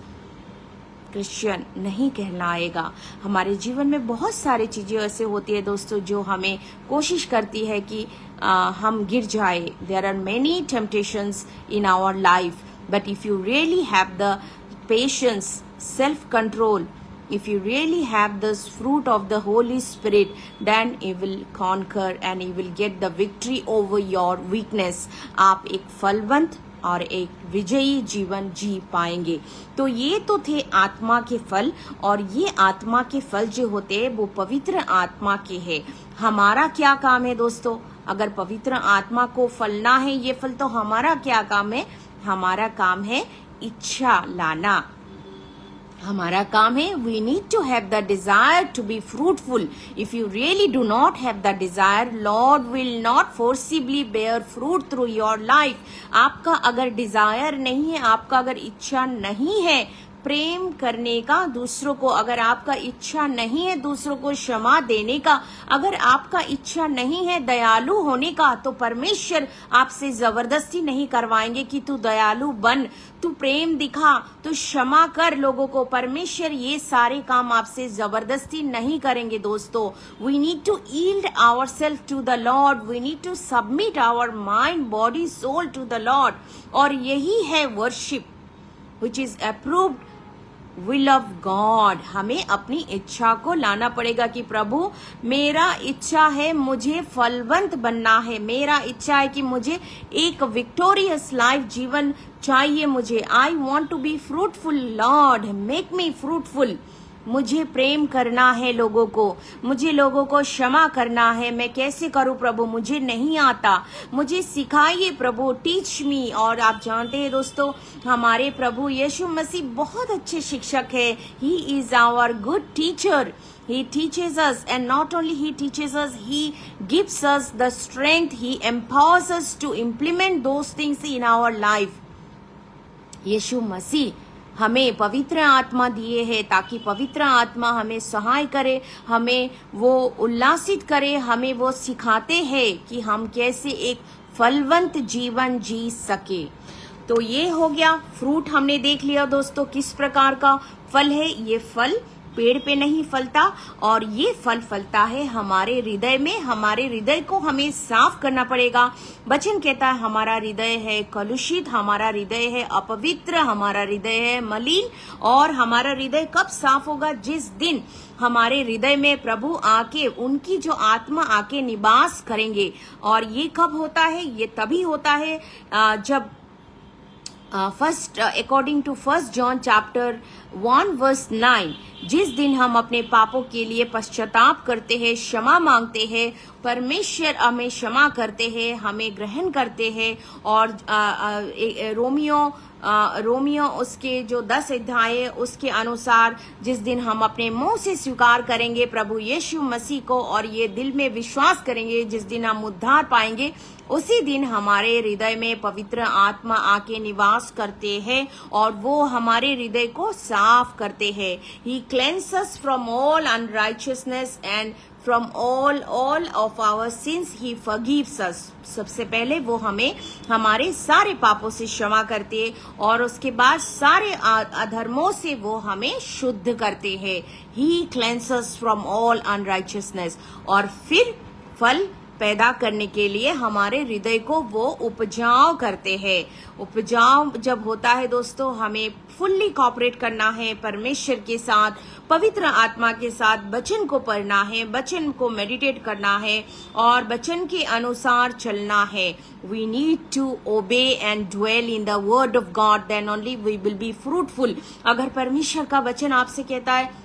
क्रिश्चियन नहीं कहलाएगा। हमारे जीवन में बहुत सारी चीजें ऐसे होती है दोस्तों जो हमें कोशिश करती है कि हम गिर जाए। There are many temptations in our life, but if you really have the patience, self control, if you really have this fruit of the Holy Spirit, then you will conquer and you will get the victory over your weakness। आप एक फलवंत और एक विजयी जीवन जी पाएंगे। तो ये तो थे आत्मा के फल, और ये आत्मा के फल जो होते हैं वो पवित्र आत्मा के हैं। हमारा क्या काम है दोस्तों? अगर पवित्र आत्मा को फलना है ये फल, तो हमारा क्या काम है? हमारा काम है इच्छा लाना। हमारा काम है, we need to have the desire to be fruitful। If you really do not have the desire, Lord will not forcibly bear fruit through your life। आपका अगर डिजायर नहीं है, आपका अगर इच्छा नहीं है प्रेम करने का दूसरों को, अगर आपका इच्छा नहीं है दूसरों को क्षमा देने का, अगर आपका इच्छा नहीं है दयालु होने का, तो परमेश्वर आपसे जबरदस्ती नहीं करवाएंगे कि तू दयालु बन, तू प्रेम दिखा, तू क्षमा कर लोगों को। परमेश्वर ये सारे काम आपसे जबरदस्ती नहीं करेंगे दोस्तों। We need to yield ourselves to the Lord, we need to submit our mind, body, soul to the Lord. और यही है worship which is approved will of God। हमें अपनी इच्छा को लाना पड़ेगा कि प्रभु मेरा इच्छा है मुझे फलवंत बनना है, मेरा इच्छा है कि मुझे एक विक्टोरियस लाइफ जीवन चाहिए मुझे। I want to be fruitful Lord, make me fruitful. मुझे प्रेम करना है लोगों को, मुझे लोगों को क्षमा करना है। मैं कैसे करूं प्रभु, मुझे नहीं आता, मुझे सिखाइए प्रभु, टीच मी। और आप जानते हैं दोस्तों, हमारे प्रभु यीशु मसीह बहुत अच्छे शिक्षक है। He is our good teacher. He teaches us, and not only he teaches us, he gives us the strength, he empowers us to implement those things in our life. यीशु मसीह हमें पवित्र आत्मा दिए है ताकि पवित्र आत्मा हमें सहाय करे, हमें वो उल्लासित करे, हमें वो सिखाते हैं कि हम कैसे एक फलवंत जीवन जी सके। तो ये हो गया, फ्रूट हमने देख लिया दोस्तों, किस प्रकार का फल है। ये फल पेड़ पे नहीं फलता, और ये फल फलता है हमारे हृदय में। हमारे हृदय को हमें साफ करना पड़ेगा। वचन कहता है हमारा हृदय है कलुषित, हमारा हृदय है अपवित्र, हमारा हृदय है मलिन। और हमारा हृदय कब साफ होगा? जिस दिन हमारे हृदय में प्रभु आके, उनकी जो आत्मा आके निवास करेंगे। और ये कब होता है? ये तभी होता है जब first according to 1 John chapter 1 verse 9, जिस दिन हम अपने पापों के लिए पश्चाताप करते हैं, क्षमा मांगते हैं, परमेश्वर हमें क्षमा करते हैं, हमें ग्रहण करते हैं। और रोमियो उसके जो 10 अध्याय है उसके अनुसार जिस दिन हम अपने मुंह से स्वीकार करेंगे प्रभु यीशु मसीह को, और ये दिल में विश्वास करेंगे, जिस दिन हम उद्धार पाएंगे, उसी दिन हमारे हृदय में पवित्र आत्मा आके निवास करते हैं और वो हमारे हृदय को साफ करते हैं। He cleanses us from all unrighteousness and from all of our sins he forgives us. सबसे पहले वो हमें हमारे सारे पापों से क्षमा करते हैं और उसके बाद सारे अधर्मों से वो हमें शुद्ध करते हैं। He cleanses us from all unrighteousness. और फिर फल पैदा करने के लिए हमारे हृदय को वो उपजाऊ करते हैं। उपजाऊ जब होता है दोस्तों, हमें फुल्ली कॉपरेट करना है परमेश्वर के साथ, पवित्र आत्मा के साथ, वचन को पढ़ना है, वचन को मेडिटेट करना है और वचन के अनुसार चलना है। We need to obey and dwell in the word of God, then only we will be fruitful. अगर परमेश्वर का वचन आपसे कहता है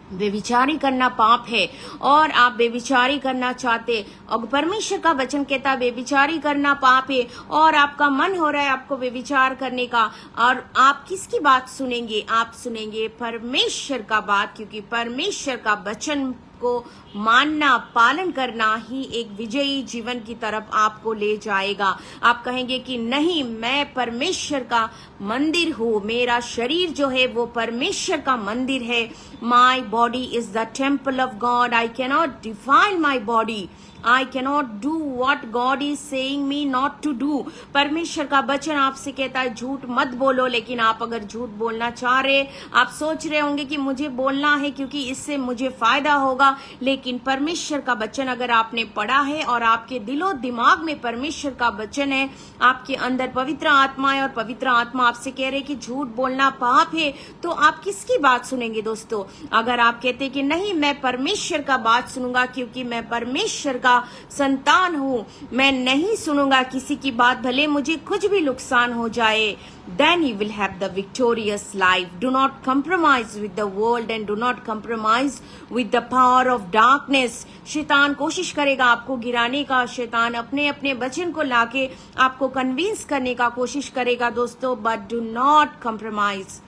बेविचारी करना पाप है और आप बेविचारी करना चाहते, और परमेश्वर का वचन कहता है बेविचारी करना पाप है और आपका मन हो रहा है आपको बेविचार करने का, और आप किसकी बात सुनेंगे? आप सुनेंगे परमेश्वर का बात, क्योंकि परमेश्वर का वचन को मानना, पालन करना ही एक विजयी जीवन की तरफ आपको ले जाएगा। आप कहेंगे कि नहीं, मैं परमेश्वर का मंदिर हूँ, मेरा शरीर जो है वो परमेश्वर का मंदिर है। My body is the temple of God, I cannot defile my body, I cannot do what God is saying me not to do. परमेश्वर का वचन आपसे कहता है झूठ मत बोलो, लेकिन आप अगर झूठ बोलना चाह रहे, आप सोच रहे होंगे कि मुझे बोलना है क्योंकि इससे मुझे फायदा होगा, लेकिन परमेश्वर का वचन अगर आपने पढ़ा है और आपके दिलो दिमाग में परमेश्वर का वचन है, आपके अंदर पवित्र आत्मा है और पवित्र आत्मा आपसे कह रहे कि झूठ बोलना पाप है, तो आप किसकी बात सुनेंगे दोस्तों? अगर आप कहते कि नहीं, मैं परमेश्वर का बात सुनूंगा क्योंकि मैं परमेश्वर का संतान हूँ, मैं नहीं सुनूंगा किसी की बात, भले मुझे कुछ भी नुकसान हो जाए, then you will have the victorious life. Do not compromise with the world and do not compromise with the power of darkness. शैतान कोशिश करेगा आपको गिराने का, शैतान अपने अपने वचन को लाके आपको कन्विंस करने का कोशिश करेगा दोस्तों, but do not compromise.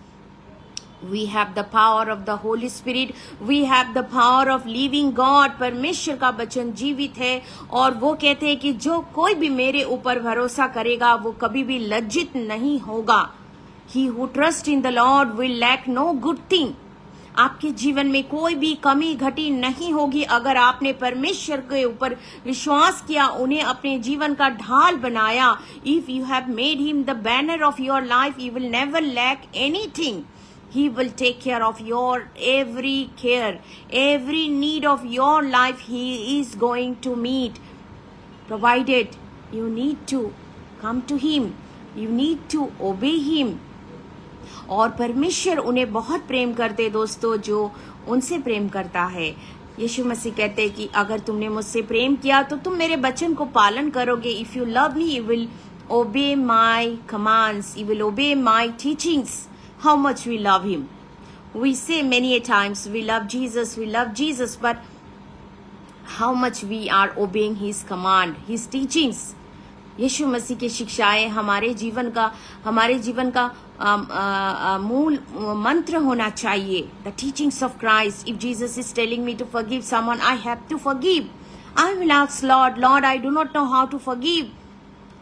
We have the power of the Holy Spirit. We have the power of living God. परमेश्वर का वचन जीवित है और वो कहते हैं कि जो कोई भी मेरे ऊपर भरोसा करेगा वो कभी भी लज्जित नहीं होगा। He who trusts in the Lord will lack no good thing. आपके जीवन में कोई भी कमी घटी नहीं होगी अगर आपने परमेश्वर के ऊपर विश्वास किया, उन्हें अपने जीवन का ढाल बनाया। If you have made him the banner of your life, you will never lack anything. He will take care of your every care, every need of your life he is going to meet, provided you need to come to him, you need to obey him. और परमेश्वर उन्हें बहुत प्रेम करते दोस्तों जो उनसे प्रेम करता है। यीशु मसीह कहते हैं कि अगर तुमने मुझसे प्रेम किया तो तुम मेरे वचन को पालन करोगे। If you love me, you will obey my commands, you will obey my teachings. How much we love him. We say many a times we love Jesus, but how much we are obeying His command, His teachings. यीशु मसीह की शिक्षाएं हमारे जीवन का मूल मंत्र होना चाहिए. The teachings of Christ. If Jesus is telling me to forgive someone, I have to forgive. I will ask Lord, I do not know how to forgive.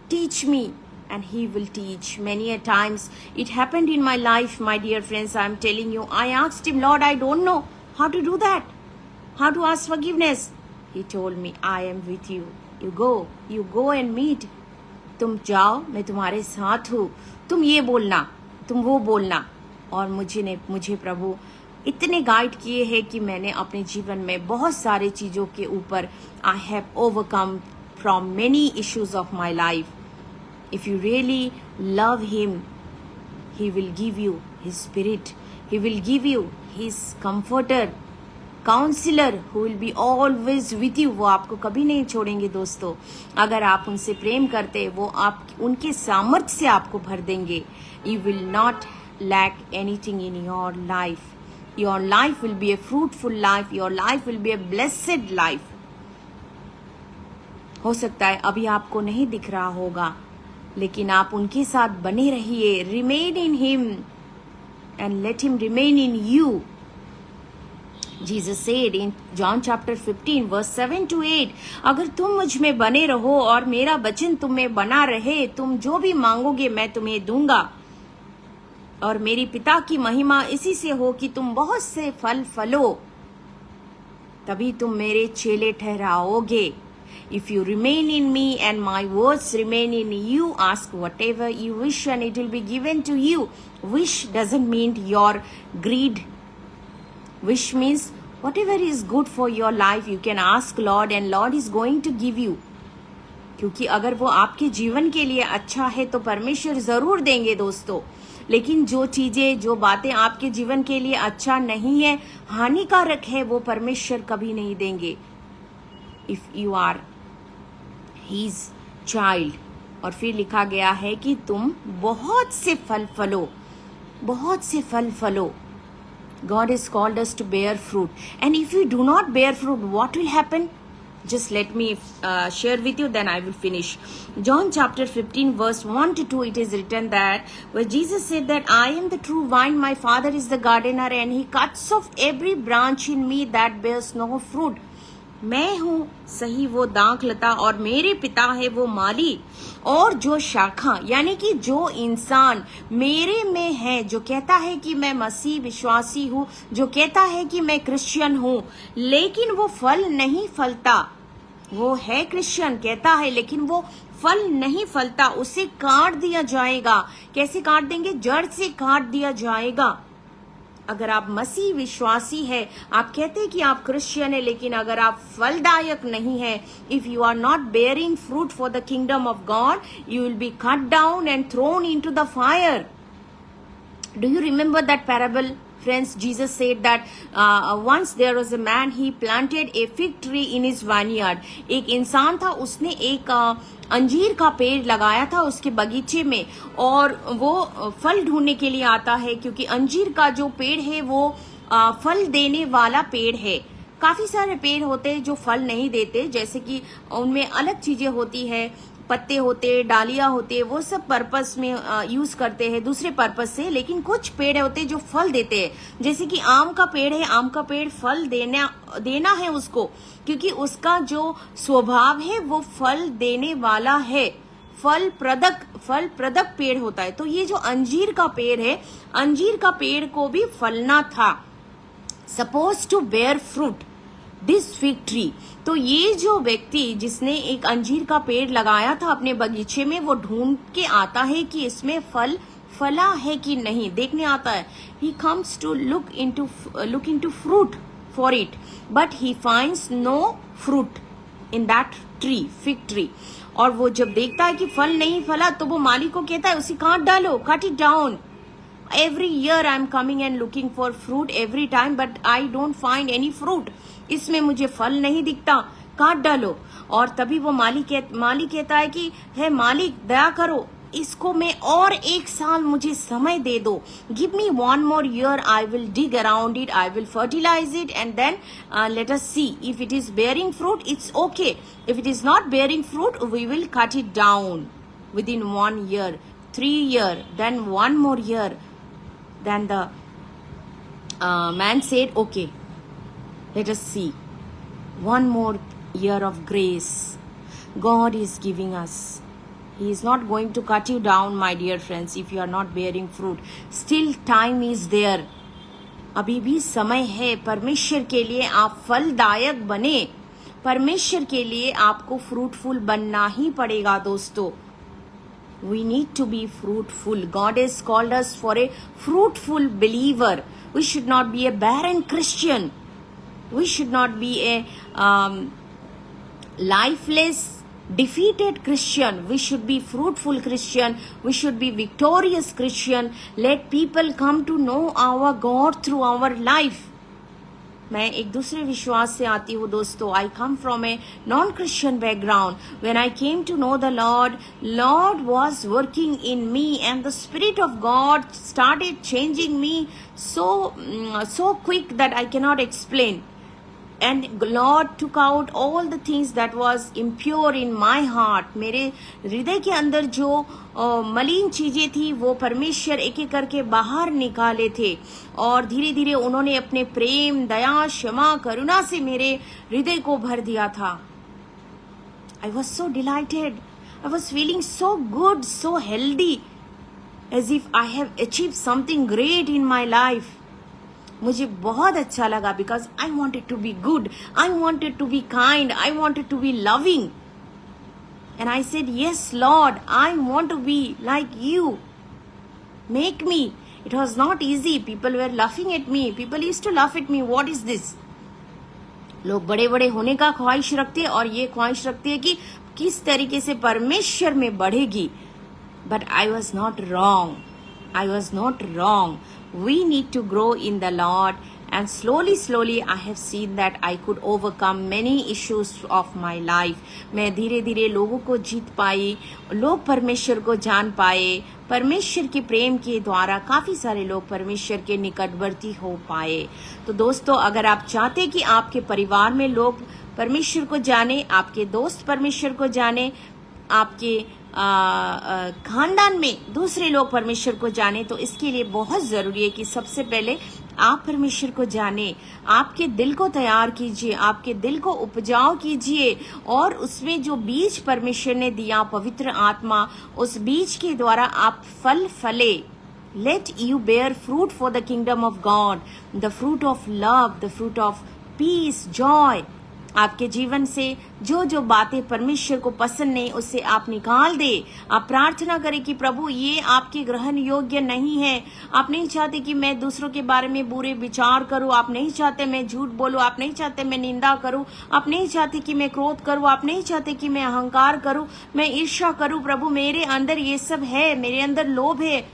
Teach me. And He will teach. Many a times it happened in my life, my dear friends. I am telling you, I asked Him, Lord, I don't know how to do that, how to ask forgiveness. He told me, I am with you. You go and meet. तुम जाओ, मैं तुम्हारे साथ हूँ. तुम ये बोलना, तुम वो बोलना. और मुझे प्रभु इतने गाइड किए हैं कि मैंने अपने जीवन में बहुत सारे चीज़ों के ऊपर I have overcome from many issues of my life. If you really love Him, He will give you His Spirit. He will give you His Comforter, Counselor, who will be always with you. वो आपको कभी नहीं छोड़ेंगे दोस्तों. अगर आप उनसे प्रेम करते, वो आप उनके सामर्थ्य से आपको भर देंगे. You will not lack anything in your life. Your life will be a fruitful life. Your life will be a blessed life. हो सकता है अभी आपको नहीं दिख रहा होगा, लेकिन आप उनके साथ बने रहिए. Remain in Him and let Him remain in you. Jesus said in John chapter 15 verse 7 to 8, अगर तुम मुझ में बने रहो और मेरा वचन तुम में बना रहे, तुम जो भी मांगोगे मैं तुम्हें दूंगा. और मेरी पिता की महिमा इसी से हो कि तुम बहुत से फल फलो, तभी तुम मेरे चेले ठहराओगे. If you remain in me and my words remain in you, ask whatever you wish and it will be given to you. Wish doesn't mean your greed. Wish means whatever is good for your life, you can ask Lord and Lord is going to give you. क्योंकि अगर वो आपके जीवन के लिए अच्छा है तो परमेश्वर ज़रूर देंगे दोस्तों. लेकिन जो चीज़ें, जो बातें आपके जीवन के लिए अच्छा नहीं है, हानिकारक है, वो परमेश्वर कभी नहीं देंगे. If you are His child. और फिर लिखा गया है कि तुम बहुत से फल फलो, बहुत से फल फलो. God has called us to bear fruit. And if you do not bear fruit, what will happen? Just let me share with you, then I will finish. John chapter 15 verse 1 to 2, it is written that where Jesus said that I am the true vine, my Father is the gardener, and He cuts off every branch in me that bears no fruit. मैं हूँ सही वो दाख लता और मेरे पिता है वो माली. और जो शाखा, यानी कि जो इंसान मेरे में है, जो कहता है कि मैं मसीह विश्वासी हूँ, जो कहता है कि मैं क्रिश्चियन हूँ, लेकिन वो फल नहीं फलता, वो है क्रिश्चियन कहता है लेकिन वो फल नहीं फलता, उसे काट दिया जाएगा. कैसे काट देंगे? जड़ से काट दिया जाएगा. अगर आप मसीह विश्वासी है, आप कहते हैं कि आप क्रिश्चियन है, लेकिन अगर आप फलदायक नहीं है, if you are not bearing fruit for the kingdom of God, you will be cut down and thrown into the fire. Do you remember that parable? Friends, Jesus said that once there was a man, he planted a fig tree in his vineyard. एक इंसान था, उसने एक अंजीर का पेड़ लगाया था उसके बगीचे में, और वो फल ढूंढने के लिए आता है, क्योंकि अंजीर का जो पेड़ है वो फल देने वाला पेड़ है. काफी सारे पेड़ होते हैं जो फल नहीं देते, जैसे कि उनमें अलग चीजें होती है, पत्ते होते, डालियां होते, वो सब पर्पस में यूज करते हैं दूसरे पर्पस से. लेकिन कुछ पेड़ होते जो फल देते हैं, जैसे कि आम का पेड़ है, आम का पेड़ फल देना है उसको, क्योंकि उसका जो स्वभाव है वो फल देने वाला है, फल प्रदक पेड़ होता है. तो ये जो अंजीर का पेड़ है, अंजीर का पेड़ को भी फलना था, suppose to bear fruit this fig tree. तो ये जो व्यक्ति जिसने एक अंजीर का पेड़ लगाया था अपने बगीचे में, वो ढूंढ के आता है कि इसमें फला है कि नहीं, देखने आता है. He comes to look into fruit for it, but he finds no fruit in that tree, fig tree. और वो जब देखता है कि फल नहीं फला, तो वो मालिक को कहता है उसे काट डालो, cut it down. Every year I am coming and looking for fruit every time, but I don't find any fruit. इसमें मुझे फल नहीं दिखता, काट डालो. और तभी वो मालिक कहता है कि हे मालिक दया करो, इसको मैं और 1 साल मुझे समय दे दो. Give me 1 more year. I will dig around it. I will fertilize it, and then let us see if it is bearing fruit. It's okay. If it is not bearing fruit, we will cut it down within 1 year, 3 year, then 1 more year. Then the man said, okay, let us see. 1 more year of grace God is giving us. He is not going to cut you down, my dear friends, if you are not bearing fruit. Still time is there. अभी भी समय है. परमेश्वर के लिए आप फलदायक बने. परमेश्वर के लिए आपको फ्रूटफुल बनना ही पड़ेगा दोस्तों. We need to be fruitful. God has called us for a fruitful believer. We should not be a barren Christian. We should not be a lifeless, defeated Christian. We should be fruitful Christian. We should be victorious Christian. Let people come to know our God through our life. मैं एक दूसरे विश्वास से आती हूँ दोस्तों. I come from a non-Christian background. When I came to know the Lord was working in me, and the Spirit of God started changing me so quick that I cannot explain. And Lord took out all the things that was impure in my heart. मेरे हृदय के अंदर जो मलिन चीजें थी वो परमेश्वर एक एक करके बाहर निकाले थे, और धीरे धीरे उन्होंने अपने प्रेम, दया, क्षमा, करुणा से मेरे हृदय को भर दिया था. I was so delighted. I was feeling so good, so healthy, as if I have achieved something great in my life. मुझे बहुत अच्छा लगा because I wanted to be good, I wanted to be kind, I wanted to be loving. And I said, yes Lord, I want to be like you. Make me. It was not easy. People were laughing at me. People used to laugh at me. What is this? लोग बड़े बड़े होने का ख्वाहिश रखते हैं और ये ख्वाहिश रखते हैं कि किस तरीके से परमेश्वर में बढ़ेगी. But I was not wrong. I was not wrong. We need to grow in the Lord, and slowly I have seen that I could overcome many issues of my life. मैं धीरे धीरे लोगों को जीत पाई, लोग परमेश्वर को जान पाए. परमेश्वर के प्रेम के द्वारा काफ़ी सारे लोग परमेश्वर के निकटवर्ती हो पाए. तो दोस्तों, अगर आप चाहते कि आपके परिवार में लोग परमेश्वर को जाने, आपके दोस्त परमेश्वर को जाने, आपके खानदान में दूसरे लोग परमेश्वर को जाने, तो इसके लिए बहुत ज़रूरी है कि सबसे पहले आप परमेश्वर को जाने. आपके दिल को तैयार कीजिए, आपके दिल को उपजाऊ कीजिए, और उसमें जो बीज परमेश्वर ने दिया, पवित्र आत्मा, उस बीज के द्वारा आप फल फले. Let you bear fruit for the kingdom of God, the fruit of love, the fruit of peace, joy. आपके जीवन से जो जो बातें परमेश्वर को पसंद नहीं, उससे आप निकाल दे. आप प्रार्थना करें कि प्रभु ये आपके ग्रहण योग्य नहीं है. आप नहीं चाहते कि मैं दूसरों के बारे में बुरे विचार करूं. आप नहीं चाहते मैं झूठ बोलूं. आप नहीं चाहते मैं निंदा करूं. आप नहीं चाहते कि मैं क्रोध करूं. आप नहीं चाहते कि मैं अहंकार करूं, मैं ईर्ष्या करूं. प्रभु मेरे अंदर ये सब है, मेरे अंदर लोभ है,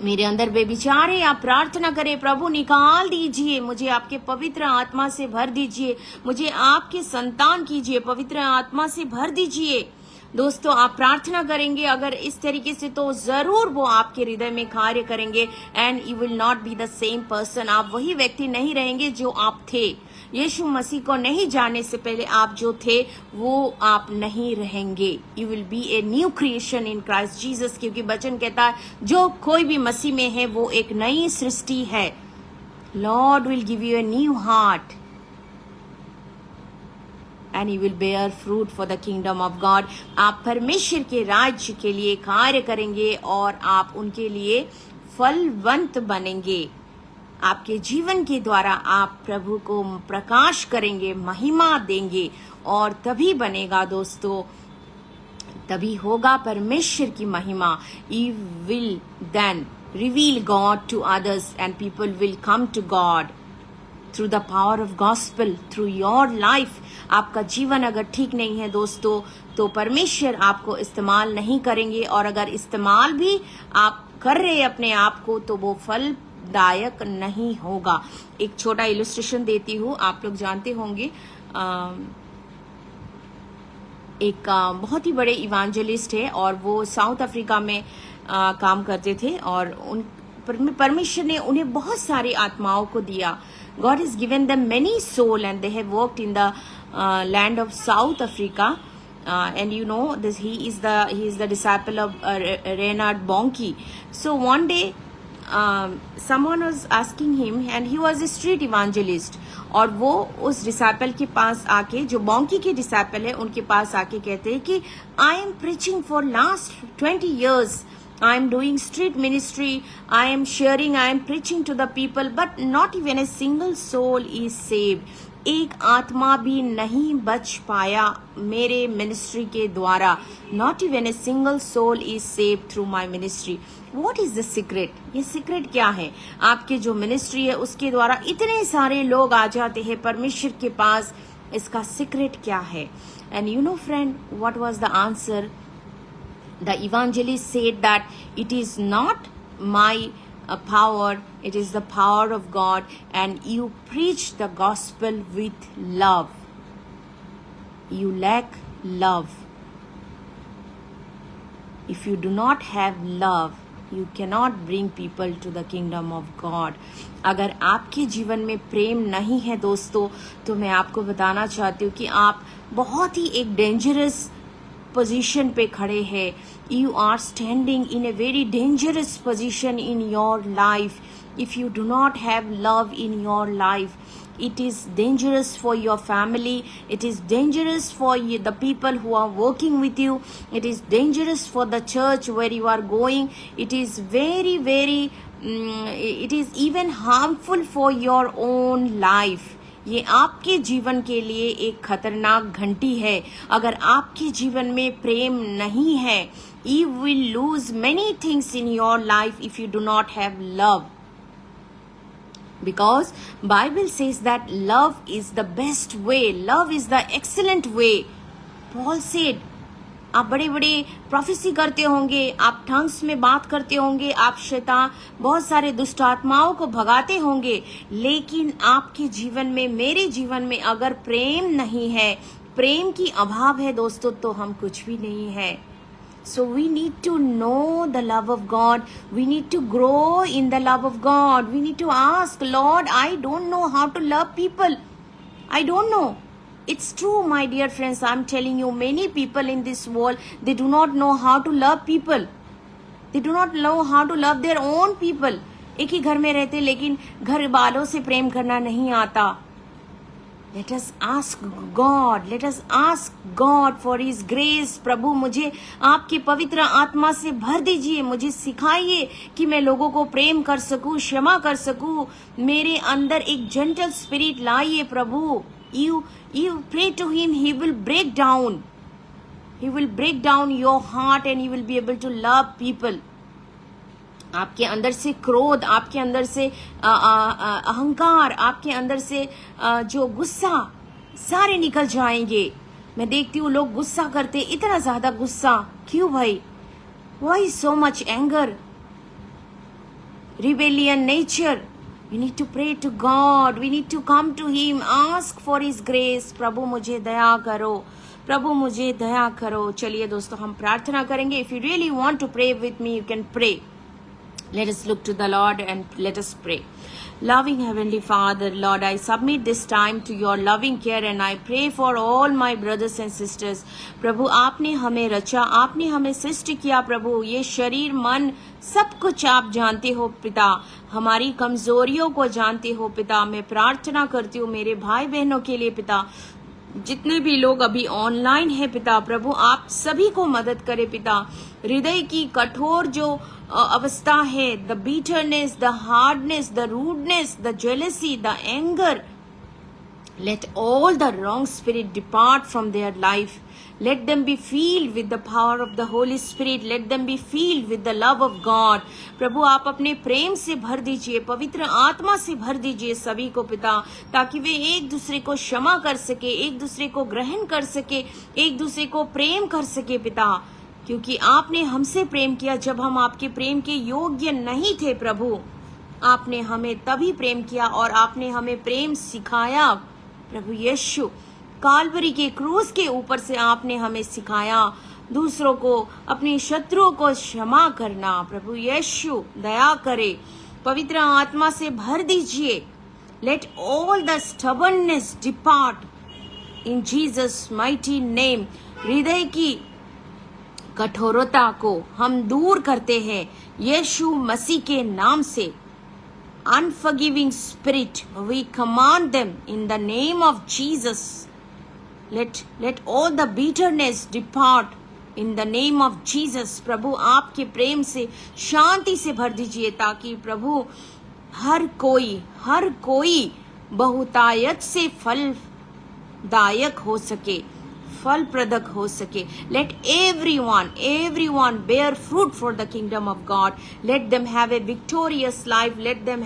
मेरे अंदर बेविचार है. आप प्रार्थना करें, प्रभु निकाल दीजिए, मुझे आपके पवित्र आत्मा से भर दीजिए, मुझे आपके संतान कीजिए, पवित्र आत्मा से भर दीजिए. दोस्तों, आप प्रार्थना करेंगे अगर इस तरीके से, तो जरूर वो आपके हृदय में कार्य करेंगे. And you will not be the same person. आप वही व्यक्ति नहीं रहेंगे जो आप थे. यीशु मसीह को नहीं जानने से पहले आप जो थे वो आप नहीं रहेंगे. You will B a new creation in Christ Jesus, क्योंकि वचन कहता है जो कोई भी मसीह में है वो एक नई सृष्टि है. Lord will give U a new heart, and you will bear fruit for the kingdom of God. आप परमेश्वर के राज्य के लिए कार्य करेंगे और आप उनके लिए फलवंत बनेंगे. आपके जीवन के द्वारा आप प्रभु को प्रकाश करेंगे, महिमा देंगे, और तभी बनेगा दोस्तों, तभी होगा परमेश्वर की महिमा. You will then reveal God to others, and people will come to God through the power of gospel, through your life. आपका जीवन अगर ठीक नहीं है दोस्तों, तो परमेश्वर आपको इस्तेमाल नहीं करेंगे, और अगर इस्तेमाल भी आप कर रहे अपने आप को, तो वो फलदायक नहीं होगा. एक छोटा इलस्ट्रेशन देती हूँ. आप लोग जानते होंगे एक बहुत ही बड़े इवांजलिस्ट है और वो साउथ अफ्रीका में काम करते थे और उन परमेश्वर ने उन्हें बहुत सारी आत्माओं को दिया. God has given them many soul and they have worked in the land of South Africa. And you know this, he is the disciple of Reinhard Bonnke. So one day someone was asking him and he was a street evangelist. और वो उस डिसाइपल के पास आके, जो बॉन्की के डिसाइपल है, उनके पास आके कहते हैं कि I am preaching for last 20 years. I am doing street ministry. I am sharing. I am preaching to the people, but not even a single soul is saved. एक आत्मा भी नहीं बच पाया मेरे मिनिस्ट्री के द्वारा. Not even a single soul is saved through my ministry. What is the secret? ये सीक्रेट क्या है? आपके जो मिनिस्ट्री है उसके द्वारा इतने सारे लोग आ जाते हैं परमेश्वर के पास. इसका सीक्रेट क्या है? And you know friend, what was the answer? The evangelist said that it is not my power, it is the power of God, and you preach the gospel with love. You lack love. If you do not have love, you cannot bring people to the kingdom of God. अगर आपके जीवन में प्रेम नहीं है दोस्तों, तो मैं आपको बताना चाहती हूँ कि आप बहुत ही एक डेंजरस पोजीशन पे खड़े हैं. You are standing in a very dangerous position in your life. If you do not have love in your life, it is dangerous for your family. It is dangerous for the people who are working with you. It is dangerous for the church where you are going. It is very, it is even harmful for your own life. ये आपके जीवन के लिए एक खतरनाक घंटी है. अगर आपके जीवन में प्रेम नहीं है, you will lose many things in your life if you do not have love. Because Bible says that love is the best way. Love is the excellent way. Paul said, आप बड़े बड़े प्रोफेसी करते होंगे, आप टंग्स में बात करते होंगे, आप शैतान बहुत सारे दुष्ट आत्माओं को भगाते होंगे, लेकिन आपके जीवन में, मेरे जीवन में अगर प्रेम नहीं है, प्रेम की अभाव है दोस्तों, तो हम कुछ भी नहीं है. So we need to know the love of God. We need to grow in the love of God. We need to ask, Lord, I don't know how to love people. I don't know. It's true, my dear friends. I'm telling you, many people in this world, they do not know how to love people. They do not know how to love their own people. एक ही घर में रहते लेकिन घर वालों से प्रेम करना नहीं आता. Let us ask God. Let us ask God for His grace. प्रभु मुझे आपके पवित्र आत्मा से भर दीजिए. मुझे सिखाइए कि मैं लोगों को प्रेम कर सकूं, क्षमा कर सकूं. मेरे अंदर एक जेंटल स्पिरिट लाइए प्रभु. You pray to Him. He will break down. He will break down your heart and you will be able to love people. आपके अंदर से क्रोध, आपके अंदर से अहंकार, आपके अंदर से जो गुस्सा, सारे निकल जाएंगे. मैं देखती हूँ लोग गुस्सा करते, इतना ज्यादा गुस्सा क्यों भाई? Why so much anger? Rebellion nature. We need to pray to God. We need to come to Him. Ask for His grace. प्रभु मुझे दया करो, प्रभु मुझे दया करो. चलिए दोस्तों हम प्रार्थना करेंगे. If you really want to pray with me, you can pray. Let us look to the Lord and let us pray. Loving Heavenly Father, Lord, I submit this time to your loving care and I pray for all my brothers and sisters. प्रभु आपने हमें रचा, आपने हमें सृष्टि किया प्रभु. ये शरीर मन सब कुछ आप जानते हो पिता. हमारी कमजोरियों को जानते हो पिता. मैं प्रार्थना करती हूँ मेरे भाई बहनों के लिए पिता. जितने भी लोग अभी ऑनलाइन है पिता, प्रभु आप सभी को मदद करे पिता. हृदय की कठोर जो अवस्था है, the bitterness, the hardness, the rudeness, the jealousy, the anger, let all the wrong spirit depart from their life. Let them be filled with the power of the Holy Spirit. Let them be filled with the love of God. प्रभु आप अपने प्रेम से भर दीजिए, पवित्र आत्मा से भर दीजिए सभी को पिता, ताकि वे एक दूसरे को क्षमा कर सके, एक दूसरे को ग्रहण कर सके, एक दूसरे को प्रेम कर सके पिता. क्योंकि आपने हमसे प्रेम किया जब हम आपके प्रेम के योग्य नहीं थे प्रभु. आपने हमें तभी प्रेम किया और आपने हमें प्रेम सिखाया प्रभु यीशु. काल्वरी के क्रूस के ऊपर से आपने हमें सिखाया दूसरों को, अपने शत्रुओं को क्षमा करना। प्रभु यीशु दया करे, पवित्र आत्मा से भर दीजिए। Let all the stubbornness depart in Jesus mighty name. हृदय की कठोरता को हम दूर करते हैं यीशु मसीह के नाम से। Unforgiving spirit, we command them in the name of Jesus. Let all the bitterness depart in the name of Jesus. प्रभु आपके प्रेम से, शांति से भर दीजिए, ताकि प्रभु हर कोई बहुतायत से फलदायक हो सके, फलप्रदक हो सके। Let everyone bear fruit for the kingdom of God. Let them have a victorious life. Let them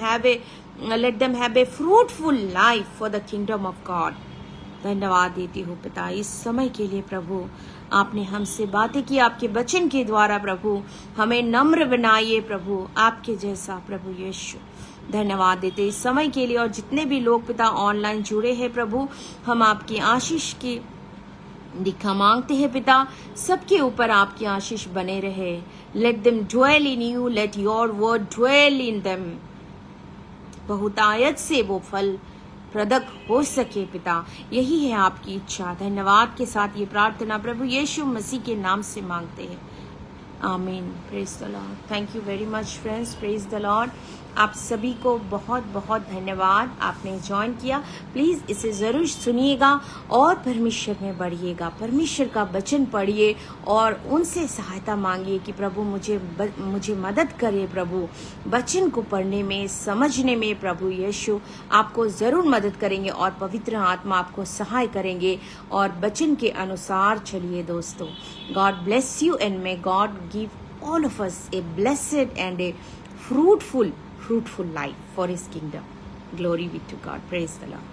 have a fruitful life for the kingdom of God. धन्यवाद देती हूँ पिता इस समय के लिए। प्रभु आपने हमसे बातें की आपके वचन के द्वारा। प्रभु हमें नम्र बनाइए प्रभु, आपके जैसा। प्रभु यीशु धन्यवाद देते इस समय के लिए। और जितने भी लोग पिता ऑनलाइन जुड़े हैं प्रभु, हम आपकी आशीष की दिखा मांगते हैं पिता, सबके ऊपर आपकी आशीष बने रहे। Let them dwell in you, let your word dwell in them. बहुतायत से वो फल प्रदक हो सके पिता, यही है आपकी इच्छा। धन्यवाद के साथ ये प्रार्थना प्रभु यीशु मसीह के नाम से मांगते हैं, आमीन। Praise the Lord. Thank you very much friends, praise the Lord. आप सभी को बहुत बहुत धन्यवाद, आपने ज्वाइन किया। प्लीज़ इसे ज़रूर सुनिएगा और परमेश्वर में बढ़िएगा। परमेश्वर का वचन पढ़िए और उनसे सहायता मांगिए कि प्रभु मुझे मदद करे प्रभु वचन को पढ़ने में, समझने में। प्रभु यीशु आपको ज़रूर मदद करेंगे और पवित्र आत्मा आपको सहाय करेंगे और वचन के अनुसार चलिए दोस्तों। God bless you and may God give all of us A blessed and A fruitful life for his kingdom. Glory be to God. Praise the Lord.